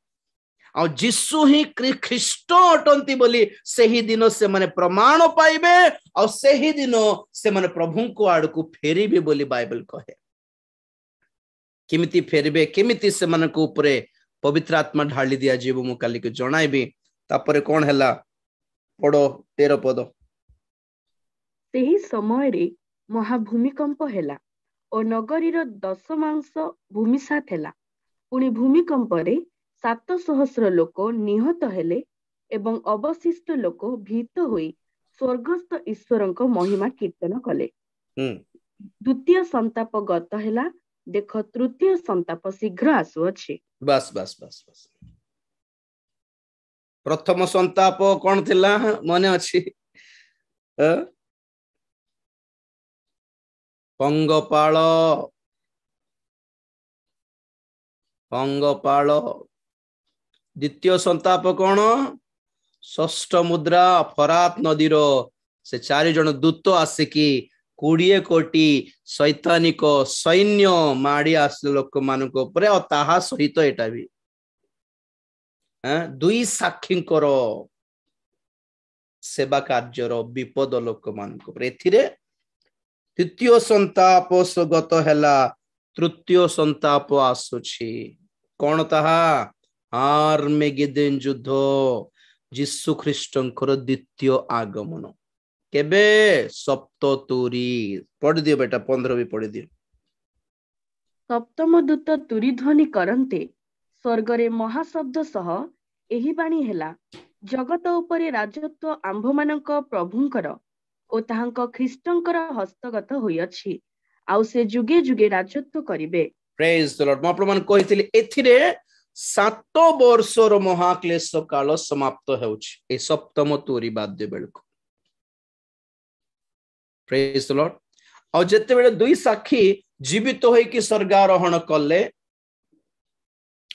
आ जिसु ही ख्रीष्ट अटंती बोली सही दिन से माने प्रमाण पाइबे और सही दिन से माने प्रभु को आड़ को फेरिबे बोली बाइबल कहे केमिति फेरिबे केमिति से मानक ऊपर पवित्र आत्मा ढाली दिया जीव मु काली के जणाइबी तापरे कोन हैला पढो 13 पद
सेही समय रे महाभूमिकंप हैला और नगरीर 10 भूमिसा थेला पुणी भूमिकंप रे 700 लोक निहत हेले एवं अवशिष्ट लोक भीत होई स्वर्गस्थ ईश्वरंक महिमा कीर्तन कले द्वितीय संताप गत हैला देख तृतीय संताप शीघ्र आसु अछि
बस बस बस बस प्रथम संताप कौन थिला मने अछि पंगपाल द्वितीय संताप कौन षष्ठ मुद्रा फरात नदीर से 4 जन दूत आसिकी 20 कोटी शैतानिक सैन्य माड़ी आसले लोक मानक ऊपर और ताहा सहित एटा भी दुई साक्षींकर सेवा कार्यर विपद लोक मानक ऊपर एथिरे तृतीय संताप गत हैला तृतीय संताप आसुछि कोन ताहा आर्मेगेदन युद्ध जीशु ख्रीष्टंकर द्वितीय आगमन केबे सप्ततुरी पढ़ दियो बेटा 15 भी पढ़ दियो।
सप्तम दूत तुरी ध्वनि करन्ते स्वर्गरे महाशब्द सह एही बाणी हेला, जगत उपरे राजत्व आम्भमानक प्रभुंकर ओ ताहांक ख्रीष्टंकर हस्तगत होइअछि, आउ से जुगे जुगे राजत्व करिवे।
Praise the Lord. मैं आपन कहितली एथिरे 7 वर्षर महाक्लेश काल समाप्त हेउछि ए सप्तम तुरी बाद्य बेलको। Praise the Lord. और जेते बेले दुई साक्षी जीवित होई कि स्वर्गारोहण कले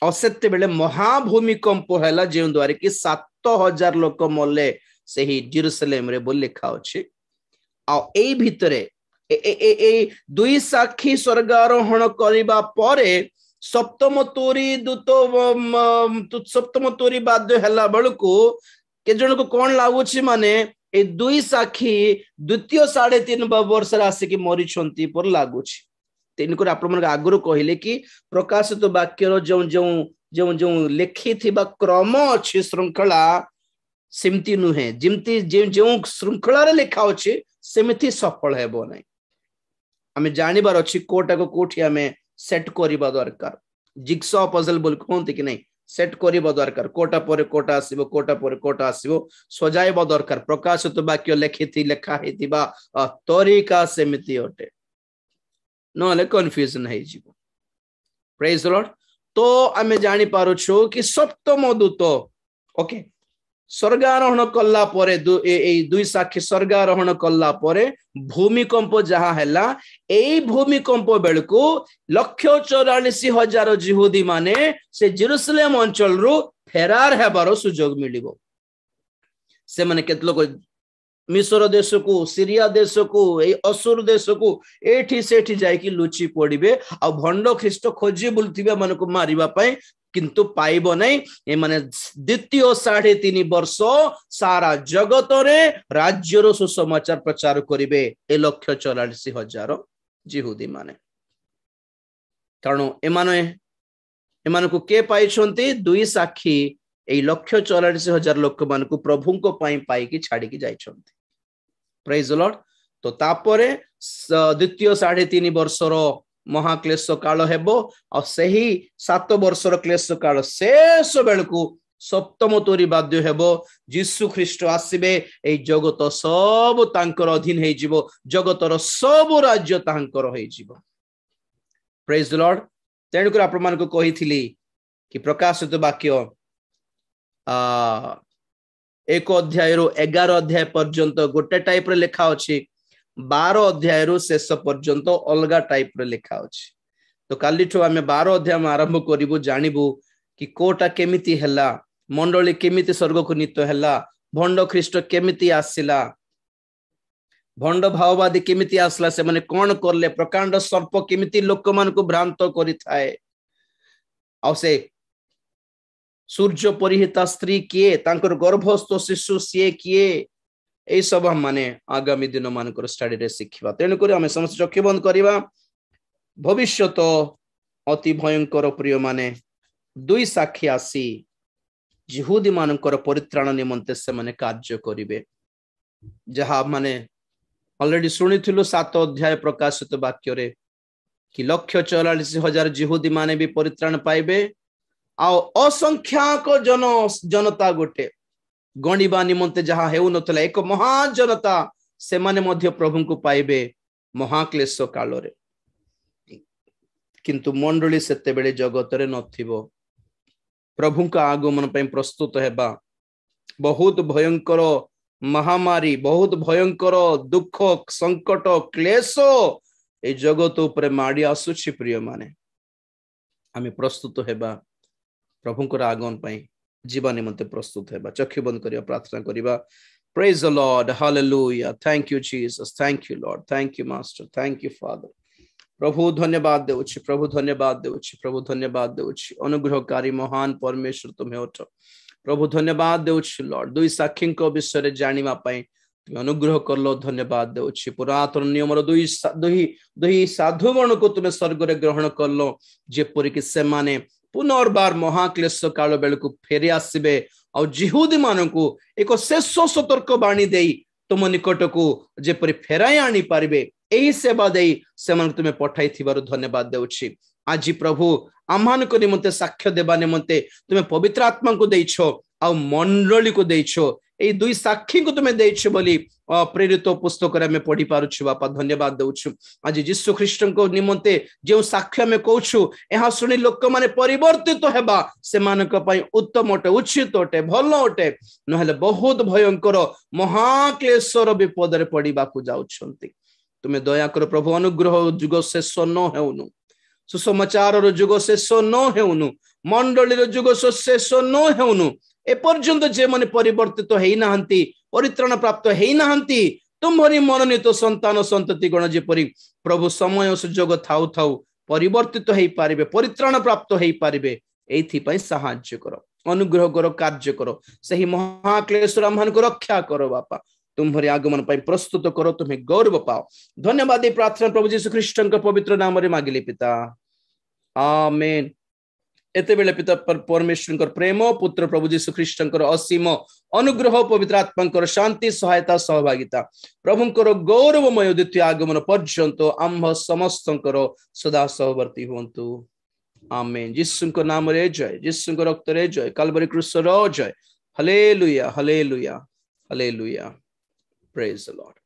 और सेते बेले महाभूमिकंप हैला जे द्वारा कि 7000 लोक मले सही जेरूसलेम रे बोल लिखा अछि। आ एई भितरे ए दुई साक्षी स्वर्गारोहण करिबा परे सप्तम तोरी दूत सप्तम तोरी बाद्य हैला बेलको के जन को कोन लागुछि माने ए दुई साक्षी द्वितीय 3.5 वर्ष आसिक मरी पर लगुच। तेणुक आगुरी कहले कि प्रकाशित वाक्यर जो जो जो जो लिखि क्रम अच्छी श्रृंखला सेमती नुहे जमती जो श्रृंखला लिखा अच्छे सेमती सफल हेबो नै। आमे जानिबार अछि कोटा को कोठी आमे सेट करिबा दरकार। जिक्सॉ पजल बोल कहते कि नहीं सेट करिबा दरकार। कोटा पर कोटा आसीबो कोटा पर कोटा आसीबो सजाइबा दरकार। प्रकाशित वाक्य लिखिथि लेखा हेतिबा तरीका सेमिति अटे नले कन्फ्यूजन हे जिवो। Praise the Lord. तो आमे जानि पारुछु कि सप्तम दूत ओके स्वर्गारोहण कल्ला परे दुई साक्षी स्वर्गारोहण कल्ला परे भूमिकंप जहा हैला एई भूमिकंप बेलको 144,000 जिहुदी माने से जेरूसलेम अंचल रु फेरार हेबार सुजोग मिलिबो। से माने केत लोक मिस्र देश को सीरिया देश को ए असुर देश को एठी सेठी जाई कि लुचि पड़िबे आ भंड ख्रीष्ट खोजी बुलथिबे मन को मारिबा पई किंतु पाइब नहीं। ए माने द्वितीय 3.5 वर्ष सारा जगत रे राज्यर सुसमाचार प्रचार करिवे ए 144,000 जिहुदी माने। कारण एमान को के पाइछंती दुई साक्षी ए 144,000 लोक मान को प्रभु को पाई कि छाड़ी की जाइछंती। Praise the Lord. तो तापरे द्वितीय 3.5 वर्षर महाक्लेश काल हेबो और सही 7 वर्षर क्लेश काल शेष बेलको सप्तम तोरी बाद्य हेबो। जीशु ख्रीष्ट आसीबे ए जगत सब तांकर अधीन हे जिवो जगतर सब राज्य तांकर हे जिवो। Praise the Lord. तेणुक आपण मान को कहिथिली कि प्रकाशित वाक्य 1 अध्याय रु 11 अध्याय पर्यंत गोटे टाइप रे लिखा अछि। 12 अध्याय रु शेष पर्यंत अलगा टाइप रे लिखा अछि। तो काली ठो आमे 12 अध्याय में आरंभ करिवो जानिबो कि कोटा केमिति हैला मंडली केमिति स्वर्ग को नीत हैला भंड ख्रीष्ट केमिति आसिला भंड भाववादी केमिति आसला से माने कोन करले प्रकांड सर्प केमिति लोक मान को भ्रांत करि थाए आ से सूर्य परिहिता स्त्री किए तांकर गर्भस्थ शिशु सी किए ए सब हम माने आगामी दिन मानकर स्टडी रे सिखिबा। तेणु करी हमें समस्त चक्षु बंद करिबा। भविष्यत अति भयंकर प्रिय माने दुई साक्षी आसी जिहुदी मानकर परित्राण निमंते से माने कार्य करिवे जहा माने ऑलरेडी सुनिथिलु 7 अध्याय प्रकाशित वाक्य रे कि 144,000 जिहुदी माने भी परित्राण पाइबे आ असंख्याक जनता गोटे गणिबा निमंते जहा हेउ नथला एक महाजनता से माने मध्य प्रभु को पाइबे महाक्लेश काल रे। किंतु मंडली सेते बेले जगत रे नथिबो। प्रभु का आगमन पे प्रस्तुत हेबा बहुत भयंकर महामारी बहुत भयंकर दुख संकट क्लेश ए जगत उपरे माड़ी आसुछि। प्रिय माने आमे प्रस्तुत हेबा प्रभुंकर आगमन पे जीवन निमंते प्रस्तुत हेबा। चक्षु बंद करिया प्रार्थना करिबा। Praise the Lord hallelujah. Thank you Jesus thank you Lord thank you Master thank you Father. प्रभु धन्यवाद देउछि प्रभु धन्यवाद देउछि प्रभु धन्यवाद देउछि अनुग्रहकारी महान परमेश्वर तुम्हें उठ प्रभु धन्यवाद देउछि लॉर्ड। दुई साक्षी को विषय रे जानिबा पई तुम अनुग्रह करलो धन्यवाद देउछि। पुरातन नियम रो दुई साधुगण को तुम स्वर्ग रे ग्रहण करलो जेपरि कि से माने पुनर्बार महाक्लेश काल बेलू फेरी आसबे आ जिहुदी मानकु एक शेष सतर्क बाणी दे तुम निकट को जेपरी फेराई आनी पारिबे एही सेवा दे तुम्हें पठाई थिबारु धन्यवाद देउछि। आज प्रभु आमान को निमंते साक्ष्य देबा निमंते तुम्हें पवित्र आत्मा को देइछो आ मंडली को देइछो ए दुई साक्षी को तुम्हें देइछो बोली प्रेरित पुस्तक रे में पढ़ी पारुछु बापा धन्यवाद देउछु। आज यीशु ख्रीष्ट को निमंते जो साक्ष्य में कहूछु एहा सुनी लोक माने परिवर्तित हेबा से मानक पई उत्तम अटे उचित अटे भल अटे नहले बहुत भयंकर महाक्लेशर विपद रे पड़ीबा को जाउछंती। तुम्हें दया कर प्रभु अनुग्रह जुग शेष न हेउनु सुसमाचार जुग शेष न हेउनु मंडली जुग शेष न हेउनु एपर्यंत जे माने परिवर्तित हेई नाहंती परित्राण प्राप्त हेई नाहंती तुम्हारी मनोनीत संतान संतति गण जेपरी प्रभु समय सुजोग थाउ थाउ परिवर्तित हेई पारिबे परित्राण प्राप्त हेई पारिबे एथि पई सहाय्य करो अनुग्रह करो कार्य करो सही महाक्लेशर आम्हान को रक्षा करो बापा तुम्हारे आगमन पर प्रस्तुत करो तुम्हें गौरव पाओ। धन्यवाद प्रार्थना प्रभु यीशु ख्रीष्ट पवित्र नाम रे मागिले पिता आमेन। एते बेले पिता परमेश्वर प्रेम पुत्र प्रभु यीशु ख्रीष्ट असीम अनुग्रह पवित्र आत्मा शांति सहायता सहभागिता प्रभुंकर गौरवमय द्वितीय आगमन पर्यंत आम्भ समस्त सदा सहवर्ती हुंतु आमेन। यीशु नाम रे जय यीशु रक्त रे जय काल्वरी क्रूस रो जय। Hallelujah hallelujah hallelujah. Praise the Lord.